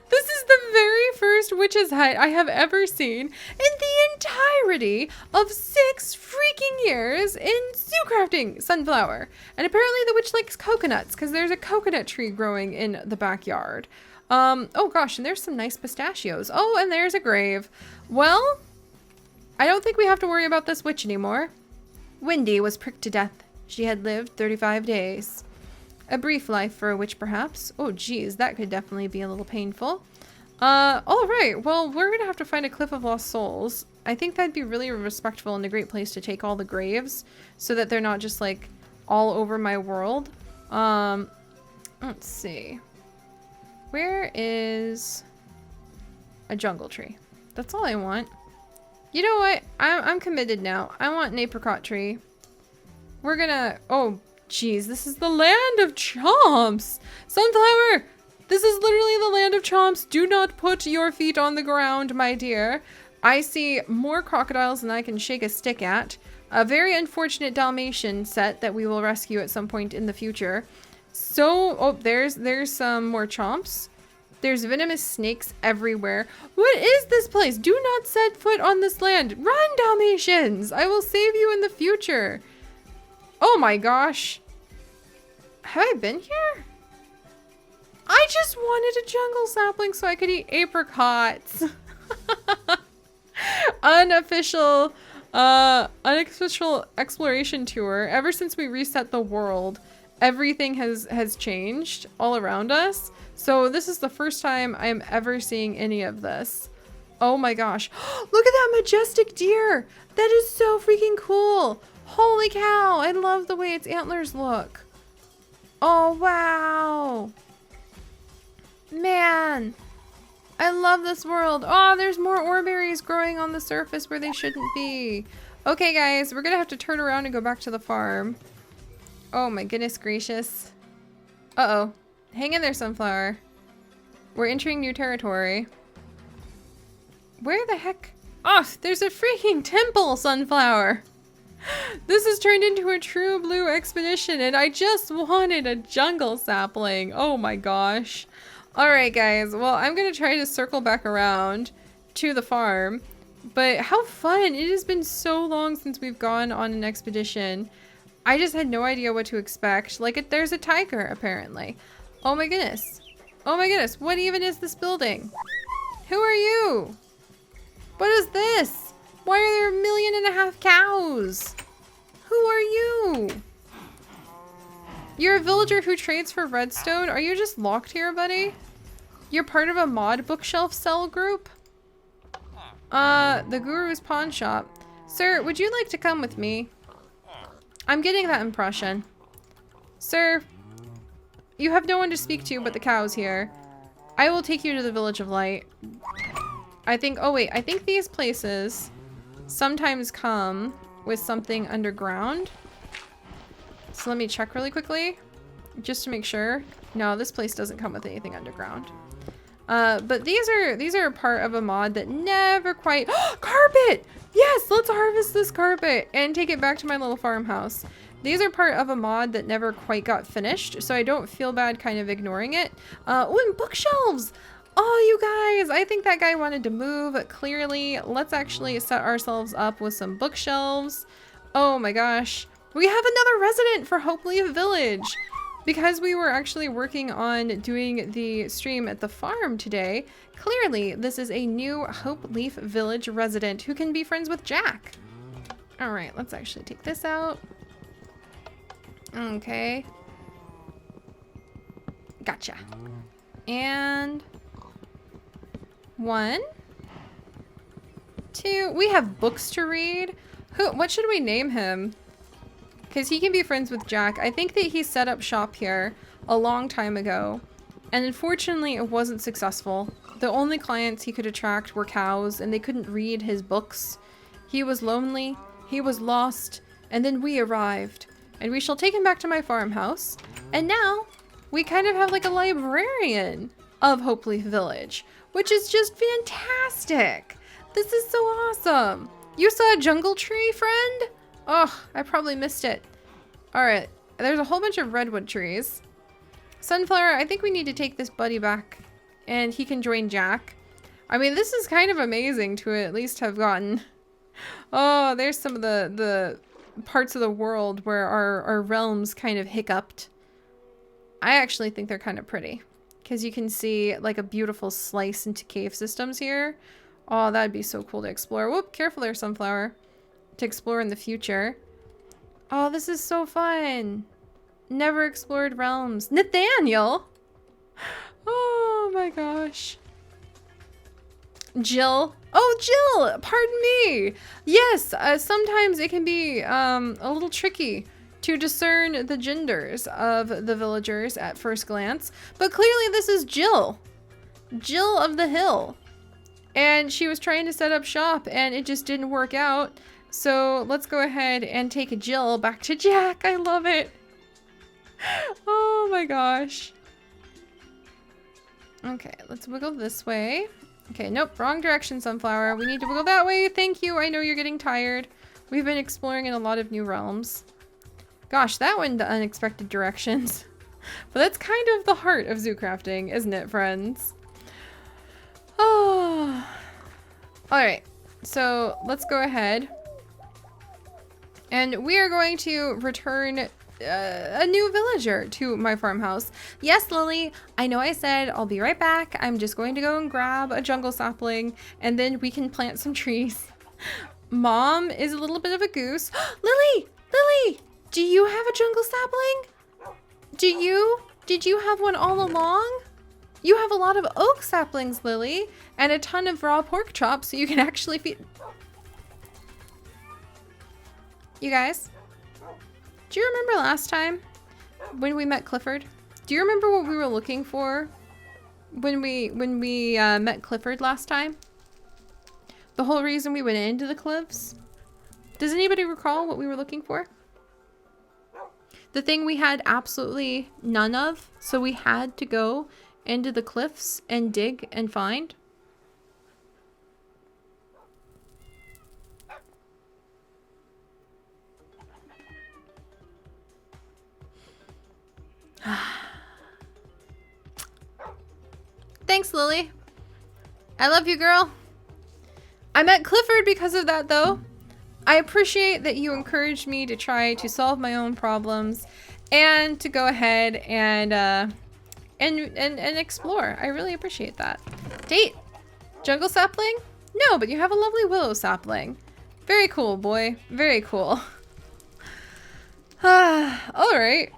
This is the very first witch's hut I have ever seen in the entirety of 6 freaking years in Zoocrafting, Sunflower. And apparently the witch likes coconuts because there's a coconut tree growing in the backyard. Oh gosh, and there's some nice pistachios. Oh, and there's a grave. Well, I don't think we have to worry about this witch anymore. Wendy was pricked to death. She had lived 35 days. A brief life for a witch, perhaps. Oh, geez, that could definitely be a little painful. All right. Well, we're gonna have to find a Cliff of Lost Souls. I think that'd be really respectful and a great place to take all the graves so that they're not just, like, all over my world. Let's see. Where is a jungle tree? That's all I want. You know what? I'm committed now. I want an apricot tree. We're gonna... Oh, jeez. This is the land of chomps. Sunflower! This is literally the land of chomps. Do not put your feet on the ground, my dear. I see more crocodiles than I can shake a stick at. A very unfortunate Dalmatian set that we will rescue at some point in the future. So... Oh, there's some more chomps. There's venomous snakes everywhere. What is this place? Do not set foot on this land. Run, Dalmatians! I will save you in the future. Oh my gosh. Have I been here? I just wanted a jungle sapling so I could eat apricots. Unofficial exploration tour. Ever since we reset the world, everything has changed all around us. So this is the first time I am ever seeing any of this. Oh my gosh. Look at that majestic deer. That is so freaking cool. Holy cow. I love the way its antlers look. Oh, wow. Man. I love this world. Oh, there's more ore berries growing on the surface where they shouldn't be. Okay, guys, we're gonna have to turn around and go back to the farm. Oh my goodness gracious. Uh-oh. Hang in there, sunflower. We're entering new territory. Where the heck? Oh, there's a freaking temple, sunflower. This has turned into a true blue expedition, and I just wanted a jungle sapling. Oh my gosh. Alright guys, well I'm gonna try to circle back around to the farm, but how fun! It has been so long since we've gone on an expedition. I just had no idea what to expect. Like, there's a tiger apparently. Oh my goodness. Oh my goodness, what even is this building? Who are you? What is this? Why are there 1.5 million cows? Who are you? You're a villager who trades for redstone? Are you just locked here, buddy? You're part of a mod bookshelf sell group? The Guru's pawn shop. Sir, would you like to come with me? I'm getting that impression. Sir, you have no one to speak to but the cows here. I will take you to the Village of Light. I think, oh wait, I think these places sometimes come with something underground. So let me check really quickly, just to make sure. No, this place doesn't come with anything underground. But these are part of a mod that never quite... Carpet! Yes, let's harvest this carpet and take it back to my little farmhouse. These are part of a mod that never quite got finished, so I don't feel bad kind of ignoring it. Oh, and bookshelves! Oh, you guys, I think that guy wanted to move, clearly. Let's actually set ourselves up with some bookshelves. Oh my gosh. We have another resident for Hope Leaf Village. Because we were actually working on doing the stream at the farm today, clearly this is a new Hope Leaf Village resident who can be friends with Jack. All right, let's actually take this out. Okay. Gotcha. And 1, 2, we have books to read. What should we name him? Because he can be friends with Jack. I think that he set up shop here a long time ago. And unfortunately, it wasn't successful. The only clients he could attract were cows, and they couldn't read his books. He was lonely, he was lost, and then we arrived. And we shall take him back to my farmhouse. And now, we kind of have like a librarian of Hopeleaf Village, which is just fantastic. This is so awesome. You saw a jungle tree, friend? Oh, I probably missed it. All right, there's a whole bunch of redwood trees. Sunflower, I think we need to take this buddy back and he can join Jack. I mean, this is kind of amazing to at least have gotten. Oh, there's some of the parts of the world where our realms kind of hiccuped. I actually think they're kind of pretty because you can see like a beautiful slice into cave systems here. Oh, that'd be so cool to explore. Whoop, careful there, Sunflower. To explore in the future. Oh, this is so fun. Never explored realms. Nathaniel! Oh my gosh. Jill. Oh, Jill! Pardon me! Yes, sometimes it can be a little tricky to discern the genders of the villagers at first glance. But clearly this is Jill. Jill of the Hill. And she was trying to set up shop and it just didn't work out. So let's go ahead and take Jill back to Jack. I love it. Oh my gosh. Okay, let's wiggle this way. Okay, nope, wrong direction, Sunflower. We need to wiggle that way. Thank you. I know you're getting tired. We've been exploring in a lot of new realms. Gosh, that went into unexpected directions. But that's kind of the heart of zoo crafting, isn't it, friends? Oh. Alright, so let's go ahead. And we are going to return a new villager to my farmhouse. Yes, Lily, I know I said I'll be right back. I'm just going to go and grab a jungle sapling and then we can plant some trees. Mom is a little bit of a goose. Lily! Lily! Do you have a jungle sapling? Do you? Did you have one all along? You have a lot of oak saplings, Lily, and a ton of raw pork chops so you can actually feed... You guys, do you remember last time when we met Clifford? Do you remember what we were looking for when we met Clifford last time? The whole reason we went into the cliffs? Does anybody recall what we were looking for? The thing we had absolutely none of, so we had to go into the cliffs and dig and find? Thanks, Lily. I love you, girl. I met Clifford because of that, though. I appreciate that you encouraged me to try to solve my own problems and to go ahead and explore. I really appreciate that. Date. Jungle sapling? No, but you have a lovely willow sapling. Very cool, boy. Very cool. Alright.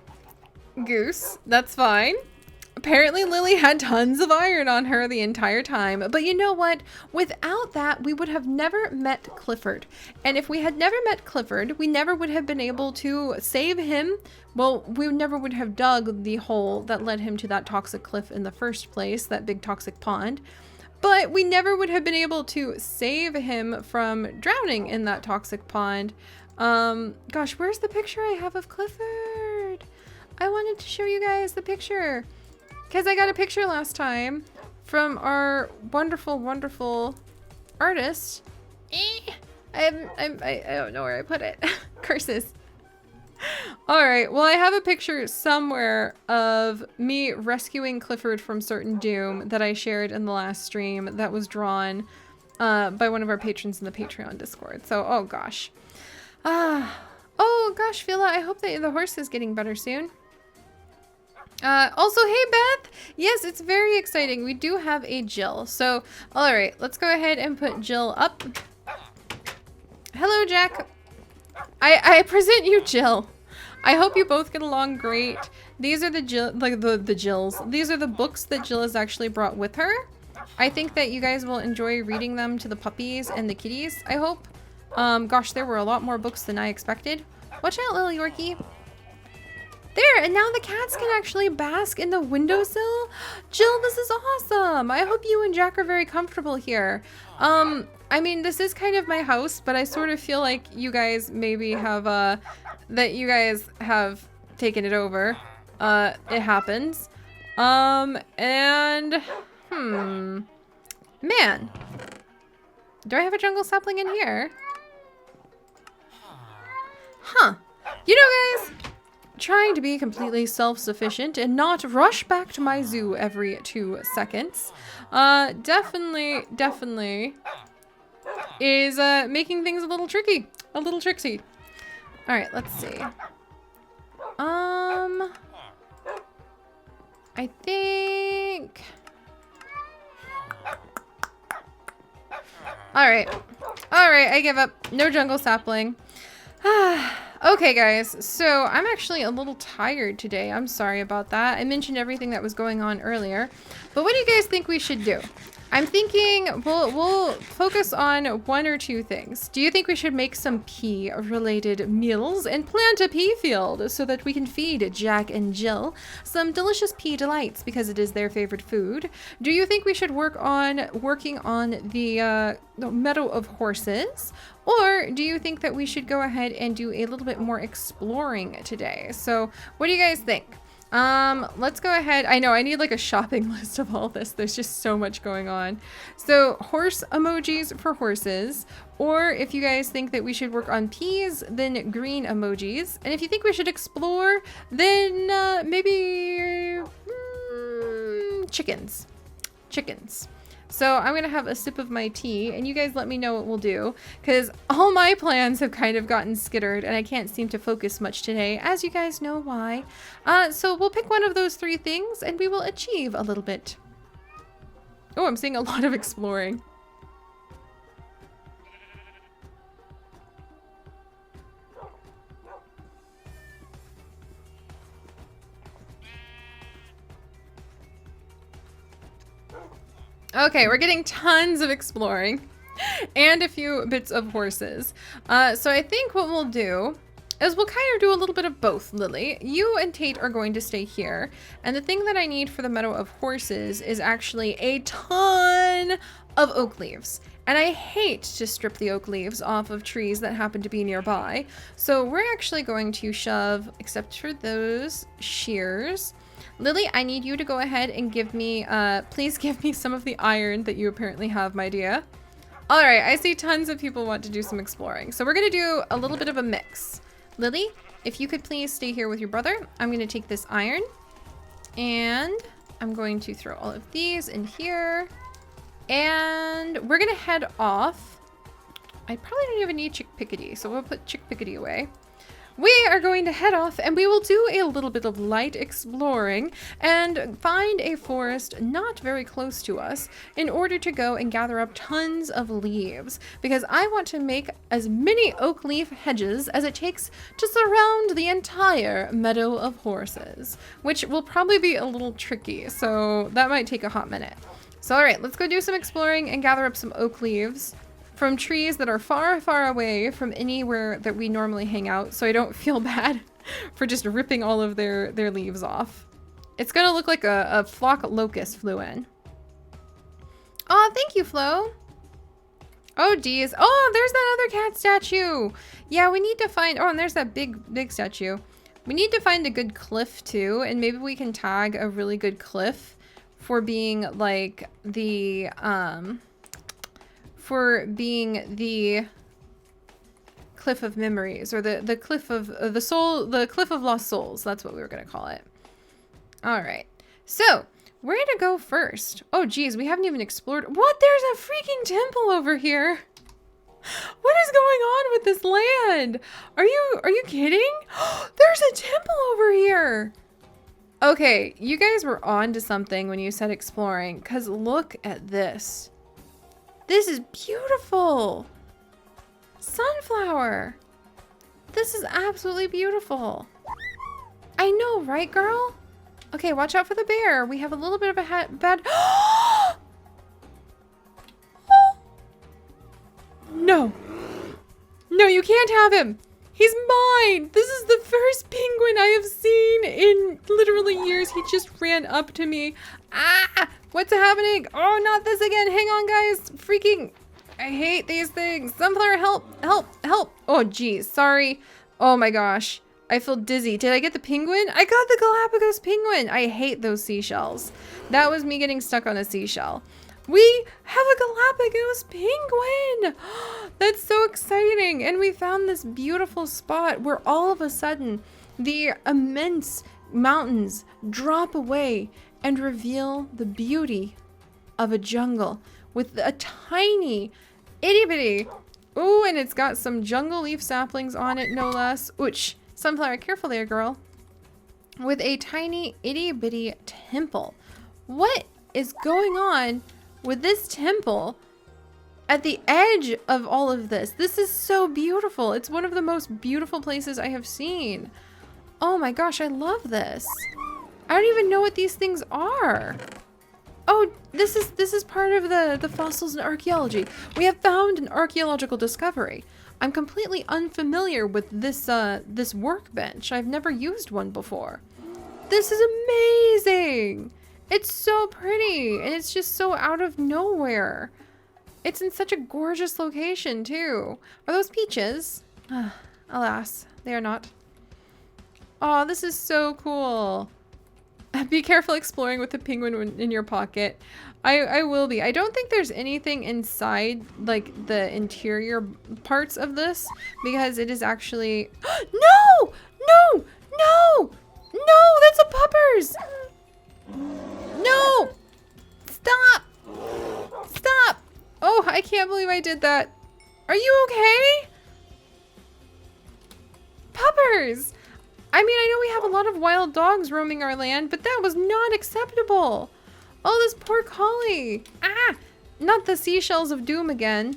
Goose. That's fine. Apparently Lily had tons of iron on her the entire time, but you know what? Without that, we would have never met Clifford. And if we had never met Clifford, we never would have been able to save him. Well, we never would have dug the hole that led him to that toxic cliff in the first place, that big toxic pond. But we never would have been able to save him from drowning in that toxic pond. Gosh, where's the picture I have of Clifford? I wanted to show you guys the picture. Because I got a picture last time from our wonderful, wonderful artist. I don't know where I put it. Curses. Alright, well I have a picture somewhere of me rescuing Clifford from certain doom that I shared in the last stream that was drawn by one of our patrons in the Patreon Discord. So, oh gosh. Oh gosh, Phila, I hope that the horse is getting better soon. Also, hey Beth! Yes, it's very exciting. We do have a Jill. So, alright, let's go ahead and put Jill up. Hello, Jack. I present you Jill. I hope you both get along great. These are the Jills. These are the books that Jill has actually brought with her. I think that you guys will enjoy reading them to the puppies and the kitties, I hope. Gosh, there were a lot more books than I expected. Watch out, little Yorkie. There, and now the cats can actually bask in the windowsill. Jill, this is awesome. I hope you and Jack are very comfortable here. I mean, this is kind of my house, but I sort of feel like you guys maybe have, that you guys have taken it over. It happens. Man. Do I have a jungle sapling in here? Huh. You know, guys, trying to be completely self-sufficient and not rush back to my zoo every 2 seconds. Definitely is making things a little tricky. A little tricksy. Alright, let's see. I think... Alright, I give up. No jungle sapling. Okay, guys, so I'm actually a little tired today. I'm sorry about that. I mentioned everything that was going on earlier. But what do you guys think we should do? I'm thinking we'll focus on 1 or 2 things. Do you think we should make some pea-related meals and plant a pea field so that we can feed Jack and Jill some delicious pea delights because it is their favorite food? Do you think we should working on the meadow of horses? Or do you think that we should go ahead and do a little bit more exploring today? So what do you guys think? Let's go ahead. I know I need like a shopping list of all this. There's just so much going on. So horse emojis for horses, or if you guys think that we should work on peas, then green emojis. And if you think we should explore, then maybe chickens. So I'm gonna have a sip of my tea and you guys let me know what we'll do, because all my plans have kind of gotten skittered and I can't seem to focus much today, as you guys know why. So we'll pick one of those 3 things and we will achieve a little bit. Oh, I'm seeing a lot of exploring. Okay, we're getting tons of exploring and a few bits of horses. So I think what we'll do is we'll kind of do a little bit of both, Lily. You and Tate are going to stay here. And the thing that I need for the Meadow of Horses is actually a ton of oak leaves. And I hate to strip the oak leaves off of trees that happen to be nearby. So we're actually going to shove, except for those shears. Lily, I need you to go ahead and give me, please give me some of the iron that you apparently have, my dear. All right, I see tons of people want to do some exploring. So we're gonna do a little bit of a mix. Lily, if you could please stay here with your brother. I'm gonna take this iron and I'm going to throw all of these in here. And we're gonna head off. I probably don't even need Chick Pickety, so we'll put Chick Pickety away. We are going to head off and we will do a little bit of light exploring and find a forest not very close to us in order to go and gather up tons of leaves, because I want to make as many oak leaf hedges as it takes to surround the entire Meadow of Horses, which will probably be a little tricky, so that might take a hot minute. So all right, let's go do some exploring and gather up some oak leaves from trees that are far, far away from anywhere that we normally hang out, so I don't feel bad for just ripping all of their leaves off. It's gonna look like a flock locust flew in. Oh, thank you, Flo. Oh, geez. Oh, there's that other cat statue. Yeah, we need to find, oh, and there's that big statue. We need to find a good cliff too, and maybe we can tag a really good cliff for being like the, Cliff of Memories, or the Cliff of the Soul, the Cliff of Lost Souls. That's what we were gonna call it. All right, so we're gonna go first. Oh geez, we haven't even explored. What? There's a freaking temple over here. What is going on with this land? Are you kidding? There's a temple over here. Okay, you guys were on to something when you said exploring, because look at this. This is beautiful. Sunflower. This is absolutely beautiful. I know, right, girl? Okay, watch out for the bear. We have a little bit of a bad... No. No, you can't have him. He's mine. This is the first penguin I have seen in literally years. He just ran up to me. Ah! What's happening? Oh, not this again. Hang on, guys. Freaking, I hate these things. Sunflower, help, help, help. Oh, geez. Sorry. Oh my gosh. I feel dizzy. Did I get the penguin? I got the Galapagos penguin. I hate those seashells. That was me getting stuck on a seashell. We have a Galapagos penguin. That's so exciting. And we found this beautiful spot where all of a sudden the immense mountains drop away and reveal the beauty of a jungle with a tiny itty bitty. Ooh, and it's got some jungle leaf saplings on it, no less. Ouch. Sunflower, careful there, girl. With a tiny itty bitty temple. What is going on with this temple at the edge of all of this? This is so beautiful. It's one of the most beautiful places I have seen. Oh my gosh, I love this. I don't even know what these things are. Oh, this is part of the fossils and archaeology. We have found an archaeological discovery. I'm completely unfamiliar with this this workbench. I've never used one before. This is amazing. It's so pretty, and it's just so out of nowhere. It's in such a gorgeous location too. Are those peaches? Alas, they are not. Oh, this is so cool. Be careful exploring with the penguin in your pocket. I will be. I don't think there's anything inside, like, the interior parts of this, because it is actually... No! No! No! No! That's a puppers! No! Stop! Stop! Oh, I can't believe I did that. Are you okay? Puppers! I mean, I know we have a lot of wild dogs roaming our land, but that was not acceptable. Oh, this poor collie. Ah! Not the seashells of doom again.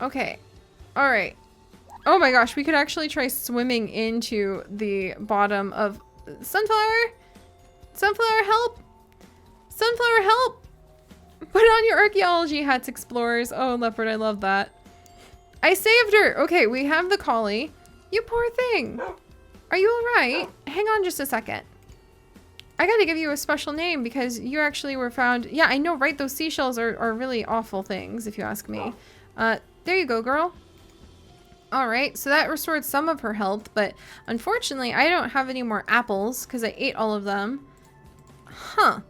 Okay. All right. Oh my gosh, we could actually try swimming into the bottom of... Sunflower? Sunflower, help! Sunflower, help! Put on your archaeology hats, explorers. Oh, leopard, I love that. I saved her. Okay, we have the collie. You poor thing. Are you alright? Hang on just a second. I gotta give you a special name because you actually were found. Yeah, I know, right? Those seashells are really awful things, if you ask me. There you go, girl. Alright, so that restored some of her health, but unfortunately, I don't have any more apples because I ate all of them. Huh.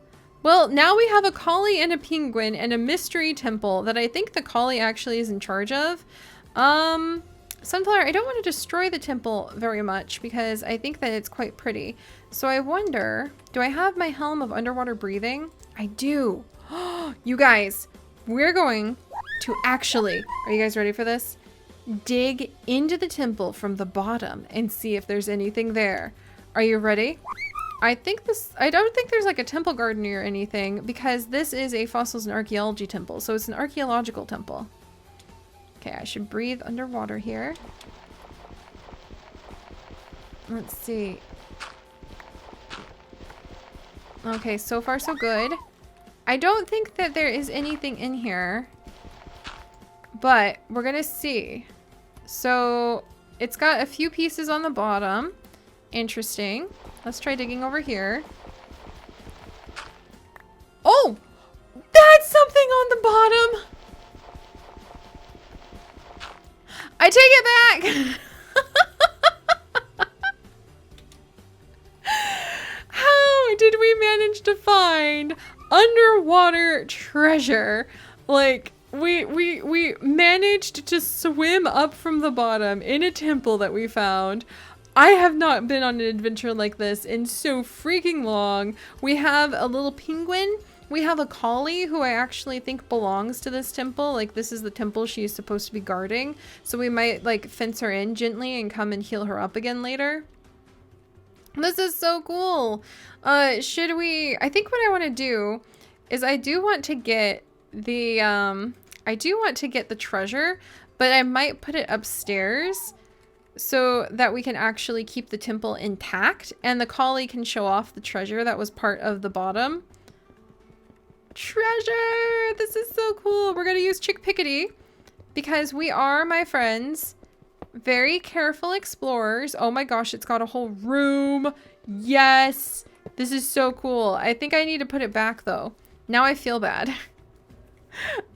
Well, now we have a collie and a penguin and a mystery temple that I think the collie actually is in charge of. Sunflower, I don't want to destroy the temple very much because I think that it's quite pretty. So I wonder, do I have my helm of underwater breathing? I do. You guys, we're going to actually, are you guys ready for this? Dig into the temple from the bottom and see if there's anything there. Are you ready? I don't think there's like a temple garden or anything because this is a fossils and archaeology temple. So it's an archaeological temple. Okay, I should breathe underwater here. Let's see. Okay, so far so good. I don't think that there is anything in here, but we're gonna see. So it's got a few pieces on the bottom. Interesting. Let's try digging over here. Oh! That's something on the bottom! I take it back! How did we manage to find underwater treasure? Like, we managed to swim up from the bottom in a temple that we found. I have not been on an adventure like this in so freaking long. We have a little penguin. We have a collie who I actually think belongs to this temple. Like, this is the temple she's supposed to be guarding. So we might, like, fence her in gently and come and heal her up again later. This is so cool. Should we... I think what I want to do is I do want to get the... I do want to get the treasure, but I might put it upstairs so that we can actually keep the temple intact and the collie can show off the treasure that was part of the bottom. Treasure! This is so cool. We're gonna use Chick Pickety because we are, my friends, very careful explorers. Oh my gosh, it's got a whole room. Yes! This is so cool. I think I need to put it back though. Now I feel bad.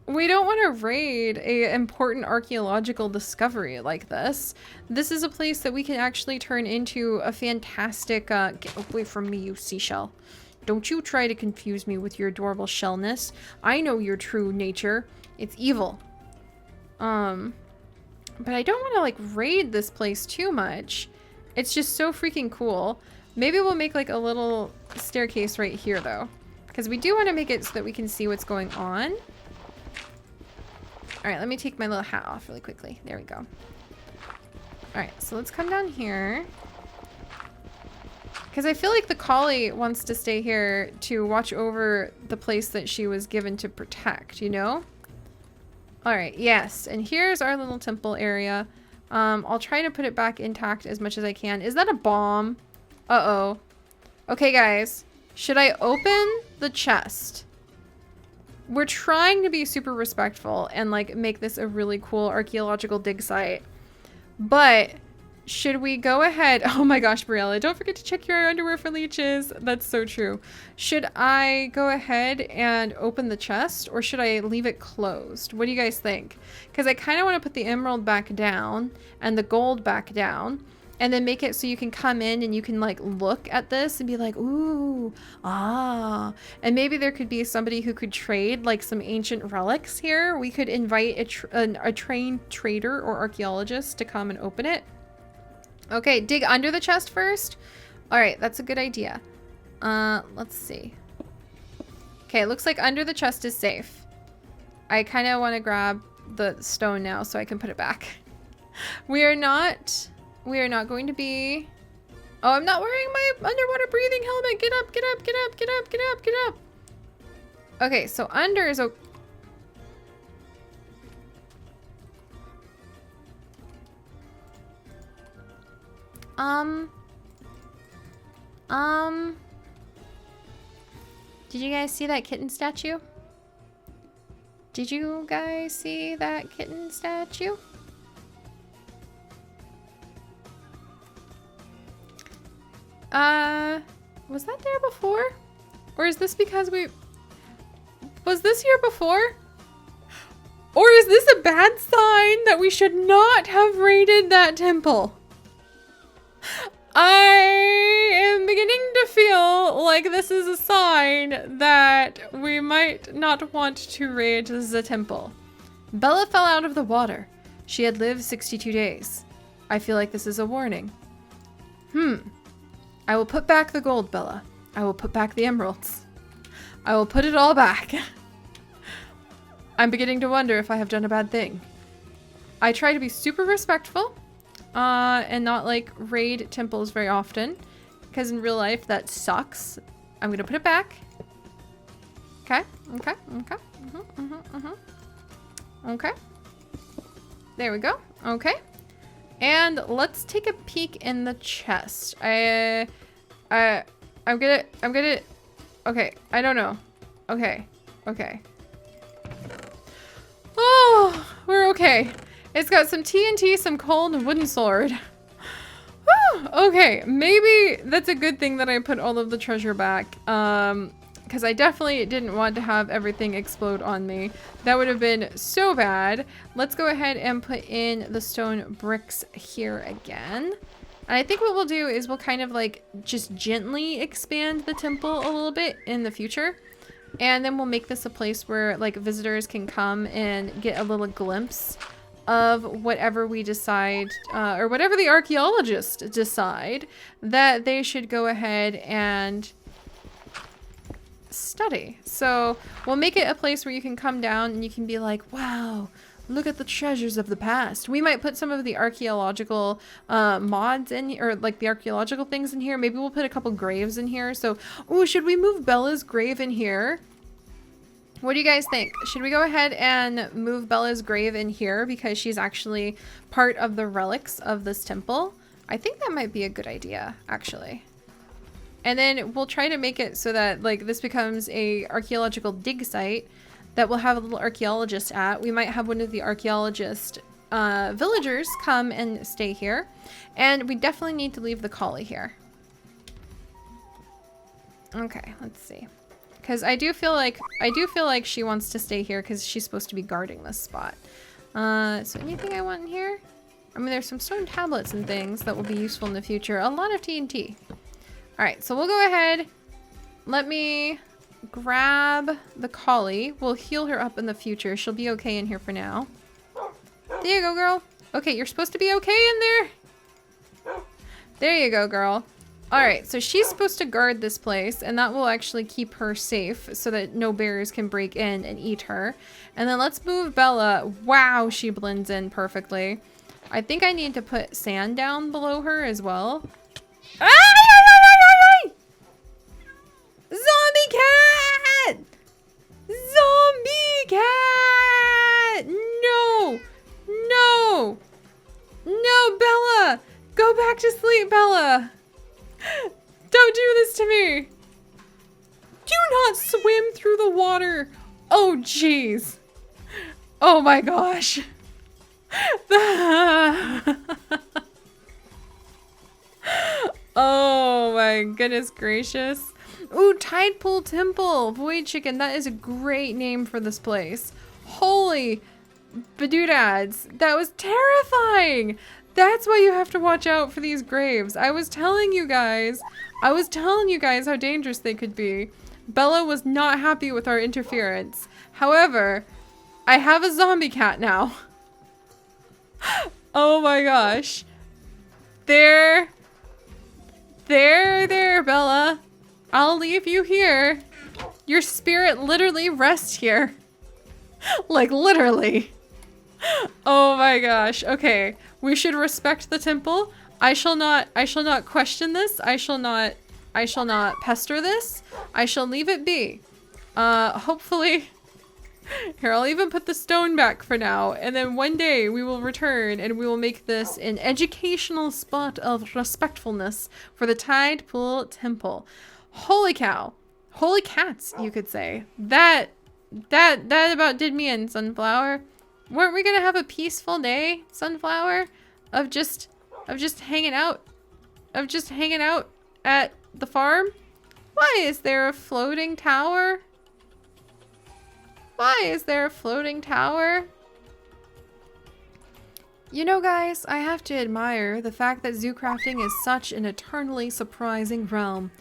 We don't want to raid an important archaeological discovery like this. This is a place that we can actually turn into a fantastic... get away from me, you seashell. Don't you try to confuse me with your adorable shellness. I know your true nature. It's evil. But I don't want to, like, raid this place too much. It's just so freaking cool. Maybe we'll make, like, a little staircase right here, though. Because we do want to make it so that we can see what's going on. Alright, let me take my little hat off really quickly. There we go. Alright, so let's come down here. Because I feel like the collie wants to stay here to watch over the place that she was given to protect, you know? Alright, yes. And here's our little temple area. I'll try to put it back intact as much as I can. Is that a bomb? Uh-oh. Okay, guys. Should I open the chest? We're trying to be super respectful and, like, make this a really cool archaeological dig site. But should we go ahead? Oh my gosh, Briella, don't forget to check your underwear for leeches. That's so true. Should I go ahead and open the chest or should I leave it closed? What do you guys think? Because I kind of want to put the emerald back down and the gold back down. And then make it so you can come in and you can, like, look at this and be like, ooh, ah. And maybe there could be somebody who could trade, like, some ancient relics here. We could invite a trained trader or archaeologist to come and open it. Okay, dig under the chest first. All right, that's a good idea. Let's see. Okay, it looks like under the chest is safe. I kind of want to grab the stone now so I can put it back. We are not going to be... Oh, I'm not wearing my underwater breathing helmet. Get up, get up, get up, get up, get up, get up. Okay, so under is... Did you guys see that kitten statue? Did you guys see that kitten statue? Was that there before? Or is this because was this here before? Or is this a bad sign that we should not have raided that temple? I am beginning to feel like this is a sign that we might not want to raid the temple. Bella fell out of the water. She had lived 62 days. I feel like this is a warning. I will put back the gold, Bella. I will put back the emeralds. I will put it all back. I'm beginning to wonder if I have done a bad thing. I try to be super respectful and not like raid temples very often, because in real life that sucks. I'm gonna put it back. Okay, okay, okay. Okay. There we go. Okay. And let's take a peek in the chest. I'm gonna, okay, I don't know. Okay, okay. Oh, we're okay. It's got some TNT, some coal, and a wooden sword. Whew, okay, maybe that's a good thing that I put all of the treasure back. Because I definitely didn't want to have everything explode on me. That would have been so bad. Let's go ahead and put in the stone bricks here again. And I think what we'll do is we'll kind of like just gently expand the temple a little bit in the future. And then we'll make this a place where like visitors can come and get a little glimpse of whatever we decide, or whatever the archaeologists decide that they should go ahead and study. So we'll make it a place where you can come down and you can be like, wow, look at the treasures of the past. We might put some of the archaeological mods in, or like the archaeological things in here. Maybe we'll put a couple graves in here. So, oh, should we move Bella's grave in here? What do you guys think? Should we go ahead and move Bella's grave in here because she's actually part of the relics of this temple? I think that might be a good idea, actually. And then we'll try to make it so that like this becomes a archaeological dig site that we'll have a little archaeologist at. We might have one of the archaeologist villagers come and stay here. And we definitely need to leave the collie here. Okay, let's see. Because I do feel like she wants to stay here because she's supposed to be guarding this spot. So anything I want in here? I mean, there's some stone tablets and things that will be useful in the future. A lot of TNT. All right, so we'll go ahead. Let me grab the collie. We'll heal her up in the future. She'll be okay in here for now. There you go, girl. Okay, you're supposed to be okay in there. There you go, girl. All right, so she's supposed to guard this place, and that will actually keep her safe so that no bears can break in and eat her. And then let's move Bella. Wow, she blends in perfectly. I think I need to put sand down below her as well. Zombie cat! Zombie cat! No! No! No, Bella! Go back to sleep, Bella! Don't do this to me! Do not swim through the water! Oh, jeez! Oh my gosh! Oh my goodness gracious. Ooh, Tide Pool Temple. Void Chicken. That is a great name for this place. Holy badoodads. That was terrifying. That's why you have to watch out for these graves. I was telling you guys how dangerous they could be. Bella was not happy with our interference. However, I have a zombie cat now. Oh my gosh. There, Bella. I'll leave you here. Your spirit literally rests here. Like literally. Oh my gosh. Okay. We should respect the temple. I shall not question this. I shall not pester this. I shall leave it be. Hopefully. Here, I'll even put the stone back for now, and then one day we will return and we will make this an educational spot of respectfulness for the Tide Pool Temple. Holy cow. Holy cats, you could say. That about did me in, Sunflower. Weren't we gonna have a peaceful day, Sunflower? Of just hanging out? Of just hanging out at the farm? Why is there a floating tower? Why is there a floating tower? You know, guys, I have to admire the fact that zoo crafting is such an eternally surprising realm.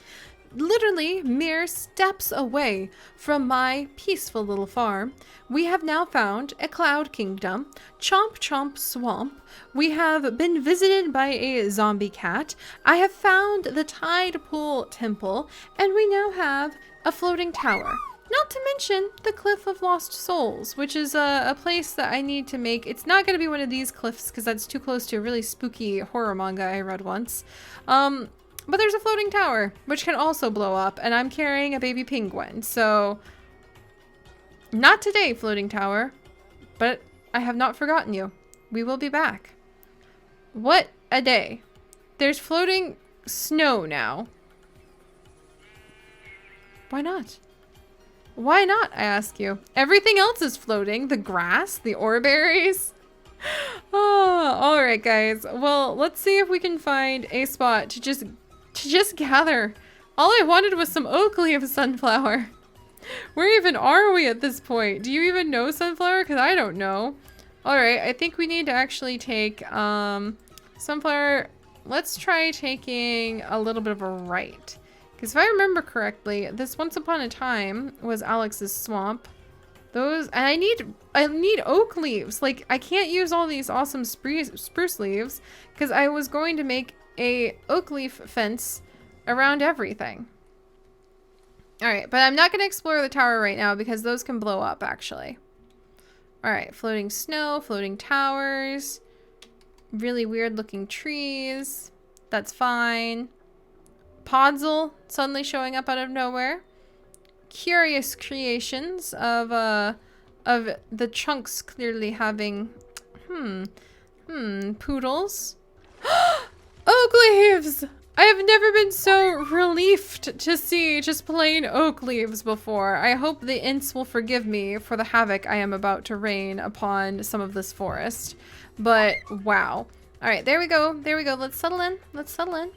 Literally mere steps away from my peaceful little farm, we have now found a cloud kingdom, chomp chomp swamp. We have been visited by a zombie cat. I have found the tide pool temple, and we now have a floating tower. Not to mention the Cliff of Lost Souls, which is a place that I need to make. It's not going to be one of these cliffs because that's too close to a really spooky horror manga I read once. But there's a floating tower, which can also blow up, and I'm carrying a baby penguin, so... Not today, floating tower, but I have not forgotten you. We will be back. What a day. There's floating snow now. Why not? Why not, I ask you? Everything else is floating. The grass, the ore berries. Oh, all right, guys. Well, let's see if we can find a spot to just gather. All I wanted was some oak leaf sunflower. Where even are we at this point? Do you even know sunflower? Because I don't know. All right, I think we need to actually take sunflower. Let's try taking a little bit of a right. Because if I remember correctly, this once upon a time was Alex's swamp. Those, and I need oak leaves. Like, I can't use all these awesome spruce leaves because I was going to make a oak leaf fence around everything. All right, but I'm not going to explore the tower right now because those can blow up actually. All right, floating snow, floating towers, really weird looking trees. That's fine. Podzol suddenly showing up out of nowhere. Curious creations of the chunks clearly having poodles. Oak leaves! I have never been so relieved to see just plain oak leaves before. I hope the Ints will forgive me for the havoc I am about to rain upon some of this forest. But wow. All right, there we go. There we go. Let's settle in. Let's settle in.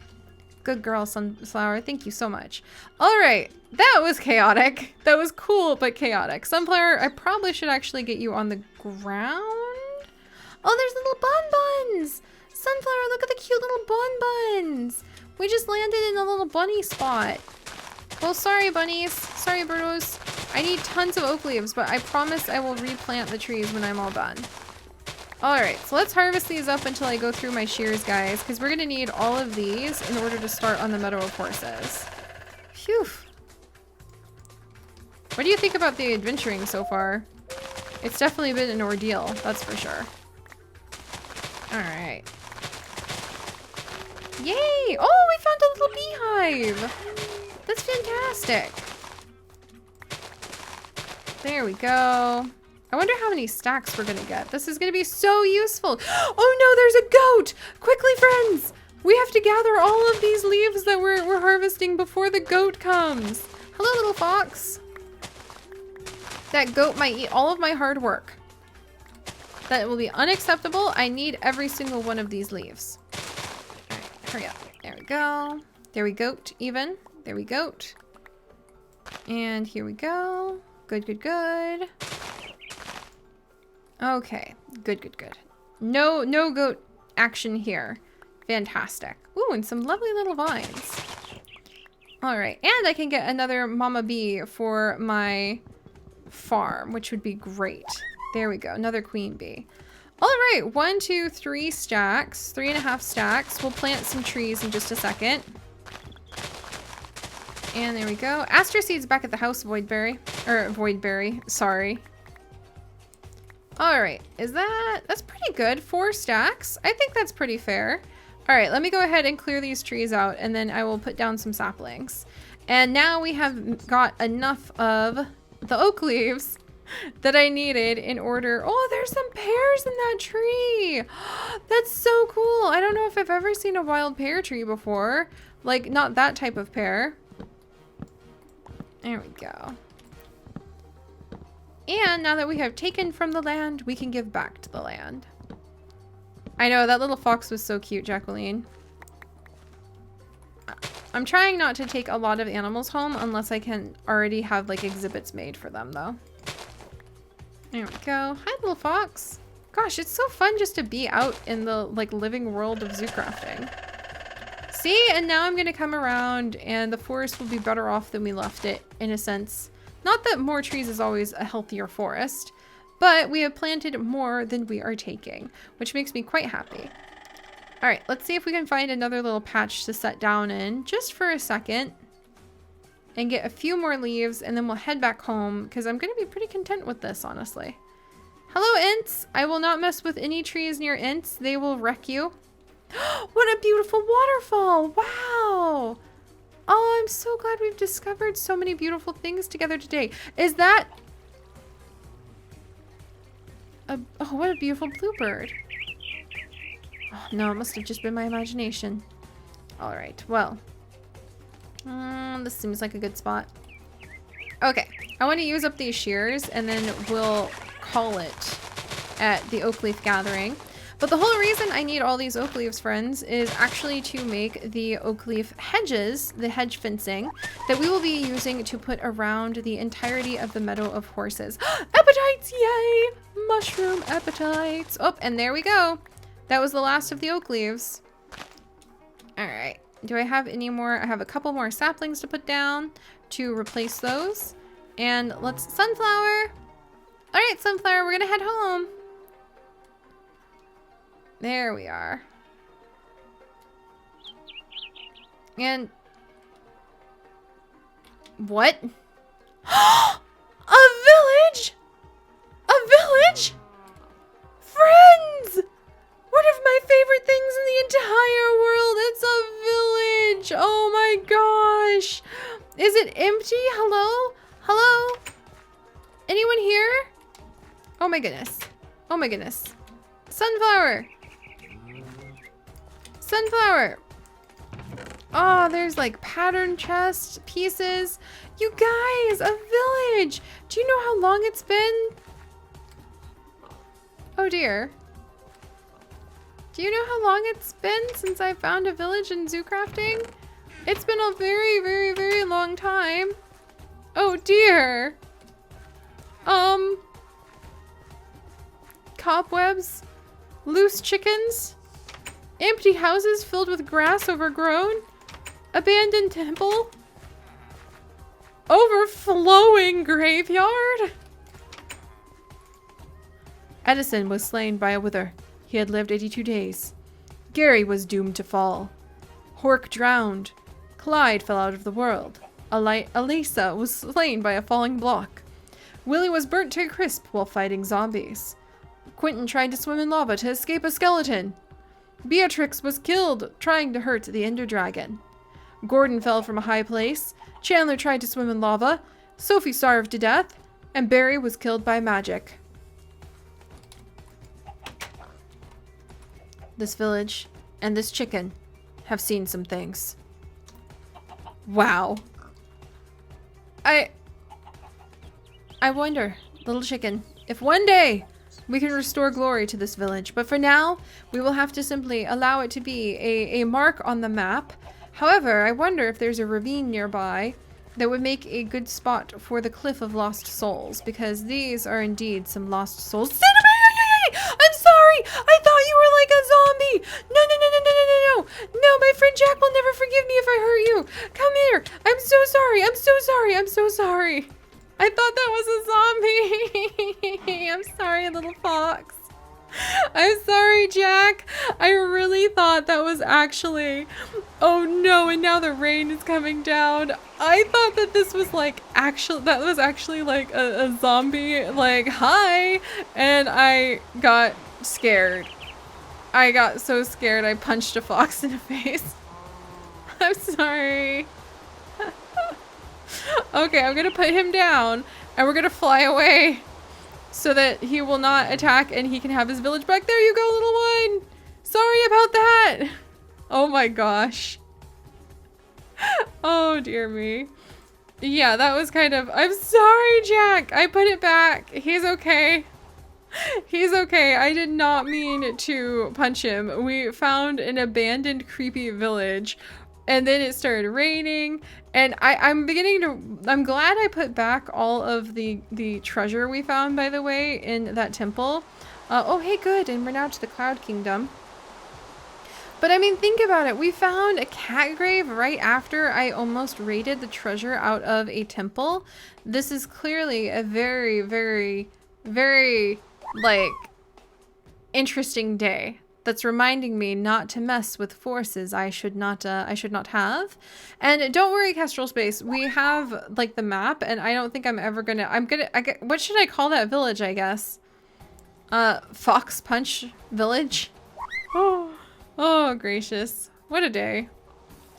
Good girl, Sunflower. Thank you so much. All right. That was chaotic. That was cool, but chaotic. Sunflower, I probably should actually get you on the ground. Oh, there's little bonbons. Sunflower, look at the cute little bonbons. We just landed in a little bunny spot. Well, sorry, bunnies. Sorry, birdos. I need tons of oak leaves, but I promise I will replant the trees when I'm all done. Alright, so let's harvest these up until I go through my shears, guys, because we're going to need all of these in order to start on the Meadow of Horses. Phew. What do you think about the adventuring so far? It's definitely been an ordeal, that's for sure. Alright. Yay! Oh, we found a little beehive! That's fantastic. There we go. I wonder how many stacks we're gonna get. This is gonna be so useful. Oh no, there's a goat! Quickly, friends! We have to gather all of these leaves that we're harvesting before the goat comes. Hello, little fox. That goat might eat all of my hard work. That will be unacceptable. I need every single one of these leaves. All right, hurry up. There we go. There we goat, even. There we goat. And here we go. Good, good, good. Okay, good, good, good. No goat action here. Fantastic. Ooh, and some lovely little vines. All right, and I can get another mama bee for my farm, which would be great. There we go, another queen bee. All right, 1, 2, 3 stacks, 3.5 stacks. We'll plant some trees in just a second. And there we go. Aster seed's back at the house, Voidberry, sorry. All right, that's pretty good. 4 stacks. I think that's pretty fair. All right, let me go ahead and clear these trees out and then I will put down some saplings. And now we have got enough of the oak leaves that I needed in order. Oh, there's some pears in that tree. That's so cool. I don't know if I've ever seen a wild pear tree before. Like, not that type of pear. There we go. And now that we have taken from the land, we can give back to the land. I know, that little fox was so cute, Jacqueline. I'm trying not to take a lot of animals home unless I can already have like exhibits made for them though. There we go. Hi, little fox. Gosh, it's so fun just to be out in the like living world of zoo crafting. See, and now I'm gonna come around and the forest will be better off than we left it in a sense. Not that more trees is always a healthier forest, but we have planted more than we are taking, which makes me quite happy. All right, let's see if we can find another little patch to set down in just for a second and get a few more leaves, and then we'll head back home because I'm going to be pretty content with this, honestly. Hello, Ints. I will not mess with any trees near Ints. They will wreck you. What a beautiful waterfall. Wow. Oh, I'm so glad we've discovered so many beautiful things together today. Is that... Oh, what a beautiful bluebird. Oh, no, it must have just been my imagination. All right, well. This seems like a good spot. Okay, I want to use up these shears and then we'll call it at the oak leaf gathering. But the whole reason I need all these oak leaves, friends, is actually to make the oak leaf hedges, the hedge fencing, that we will be using to put around the entirety of the meadow of horses. Appetites, yay! Mushroom appetites. Oh, and there we go. That was the last of the oak leaves. All right. Do I have any more? I have a couple more saplings to put down to replace those. And let's... Sunflower! All right, Sunflower, we're going to head home. There we are. And... What? A village? A village? Friends! One of my favorite things in the entire world. It's a village. Oh my gosh. Is it empty? Hello? Hello? Anyone here? Oh my goodness. Oh my goodness. Sunflower. Sunflower. Oh, there's like pattern chest pieces. You guys, a village. Do you know how long it's been? Oh dear. Do you know how long it's been since I found a village in zoo crafting? It's been a very, very, very long time. Oh dear. Cobwebs, loose chickens, empty houses filled with grass overgrown, abandoned temple, overflowing graveyard. Edison was slain by a wither. He had lived 82 days. Gary was doomed to fall. Hork drowned. Clyde fell out of the world. Elisa was slain by a falling block. Willie was burnt to a crisp while fighting zombies. Quentin tried to swim in lava to escape a skeleton. Beatrix was killed trying to hurt the Ender Dragon. Gordon fell from a high place. Chandler tried to swim in lava. Sophie starved to death. And Barry was killed by magic. This village and this chicken have seen some things. Wow. I wonder, little chicken, if one day we can restore glory to this village. But for now, we will have to simply allow it to be a mark on the map. However, I wonder if there's a ravine nearby that would make a good spot for the Cliff of Lost Souls, because these are indeed some lost souls. I'm sorry! I thought you were like a zombie! No, no, no, no, no, no, no, no! No, my friend Jack will never forgive me if I hurt you! Come here! I'm so sorry! I'm so sorry! I'm so sorry! I thought that was a zombie! I'm sorry, little fox. I'm sorry, Jack. I really thought that was actually... Oh no, and now the rain is coming down. I thought that this was like that was actually like a zombie, like, hi. And I got scared. I got so scared I punched a fox in the face. I'm sorry. Okay, I'm gonna put him down and we're gonna fly away so that he will not attack and he can have his village back. There you go, little one. Sorry about that. Oh my gosh. Oh dear me. Yeah, that was kind of... I'm sorry, Jack. I put it back. He's okay. He's okay. I did not mean to punch him. We found an abandoned creepy village and then it started raining, and I'm glad I put back all of the treasure we found, by the way, in that temple. Oh, hey, good, and we're now to the Cloud Kingdom. But I mean, think about it. We found a cat grave right after I almost raided the treasure out of a temple. This is clearly a very, very, very, like, interesting day. That's reminding me not to mess with forces I should not have. And don't worry, Kestrel Space, we have like the map, and I don't think I'm ever gonna, what should I call that village, I guess? Fox Punch Village? Oh, gracious. What a day.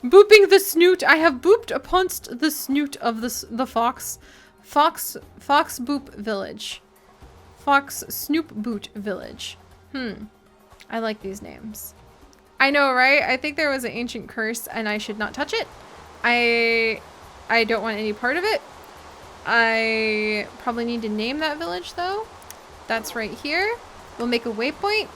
Booping the snoot. I have booped uponst the snoot of the fox. Fox Boop Village. Fox Snoop Boot Village. I like these names. I know, right? I think there was an ancient curse and I should not touch it. I don't want any part of it. I probably need to name that village though. That's right here. We'll make a waypoint.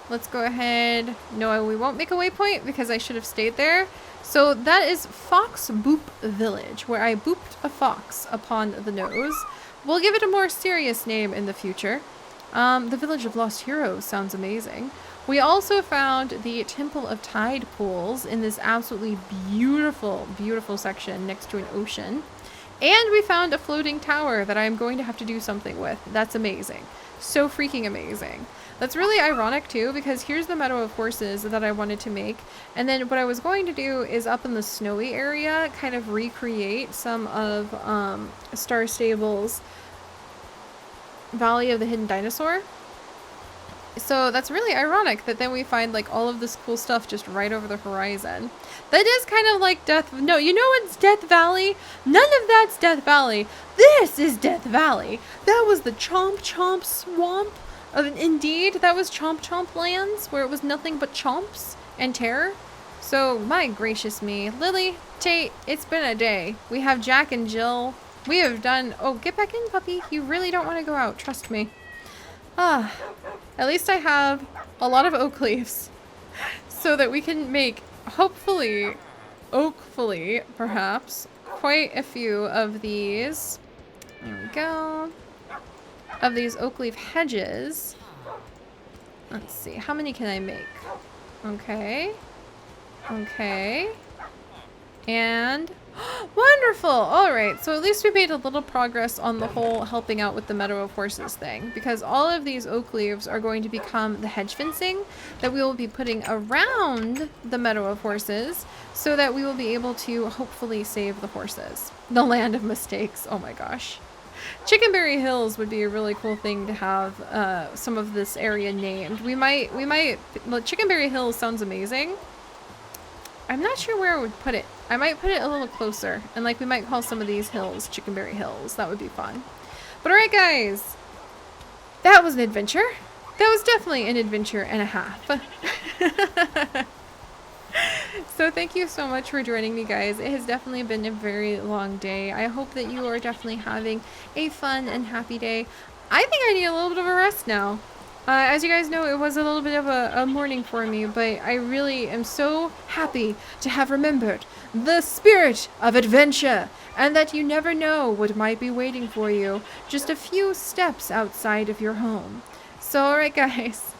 Let's go ahead. No, we won't make a waypoint because I should have stayed there. So that is Fox Boop Village, where I booped a fox upon the nose. We'll give it a more serious name in the future. The Village of Lost Heroes sounds amazing. We also found the Temple of Tide Pools in this absolutely beautiful, beautiful section next to an ocean. And we found a floating tower that I'm going to have to do something with. That's amazing. So freaking amazing. That's really ironic too, because here's the meadow of horses that I wanted to make. And then what I was going to do is up in the snowy area, kind of recreate some of Star Stable's Valley of the Hidden Dinosaur. So that's really ironic that then we find like all of this cool stuff just right over the horizon. That is kind of like Death... No, you know what's Death Valley? None of that's Death Valley. This is Death Valley. That was the Chomp Chomp Swamp. Indeed, that was Chomp Chomp Lands, where it was nothing but chomps and terror. So, my gracious me. Lily, Tate, it's been a day. We have Jack and Jill. We have done... Oh, get back in, puppy. You really don't want to go out. Trust me. Ah, at least I have a lot of oak leaves so that we can make, hopefully, oakfully, perhaps, quite a few of these. There we go. Of these oak leaf hedges. Let's see, how many can I make? Okay. Okay. And wonderful! Alright, so at least we made a little progress on the whole helping out with the meadow of horses thing, because all of these oak leaves are going to become the hedge fencing that we will be putting around the meadow of horses so that we will be able to hopefully save the horses. The land of mistakes. Oh my gosh. Chickenberry Hills would be a really cool thing to have some of this area named. We might, well, Chickenberry Hills sounds amazing. I'm not sure where I would put it. I might put it a little closer, and like we might call some of these hills Chickenberry Hills. That would be fun. But alright guys, that was an adventure. That was definitely an adventure and a half. So thank you so much for joining me, guys. It has definitely been a very long day. I hope that you are definitely having a fun and happy day. I think I need a little bit of a rest now. As you guys know, it was a little bit of a morning for me, but I really am so happy to have remembered the spirit of adventure and that you never know what might be waiting for you just a few steps outside of your home. So, alright guys.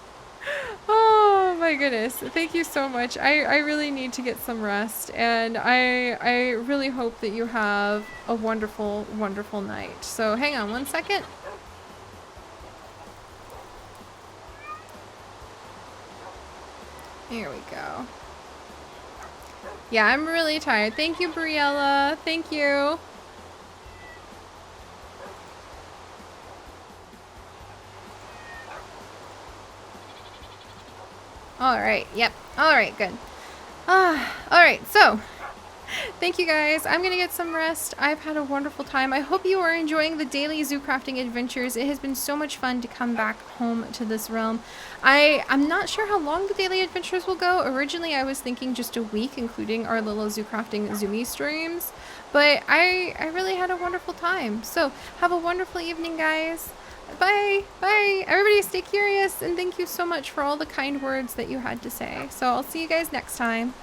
Oh my goodness. Thank you so much. I really need to get some rest, and I really hope that you have a wonderful, wonderful night. So hang on one second. Here we go. Yeah, I'm really tired. Thank you, Briella. Thank you. Alright, yep. Alright, good. Alright, so thank you guys. I'm gonna get some rest. I've had a wonderful time. I hope you are enjoying the daily zoo crafting adventures. It has been so much fun to come back home to this realm. I'm not sure how long the daily adventures will go. Originally I was thinking just a week, including our little zoo crafting Zoomies streams, but I really had a wonderful time. So have a wonderful evening, guys. Bye. Bye. Everybody stay curious, and thank you so much for all the kind words that you had to say. So I'll see you guys next time.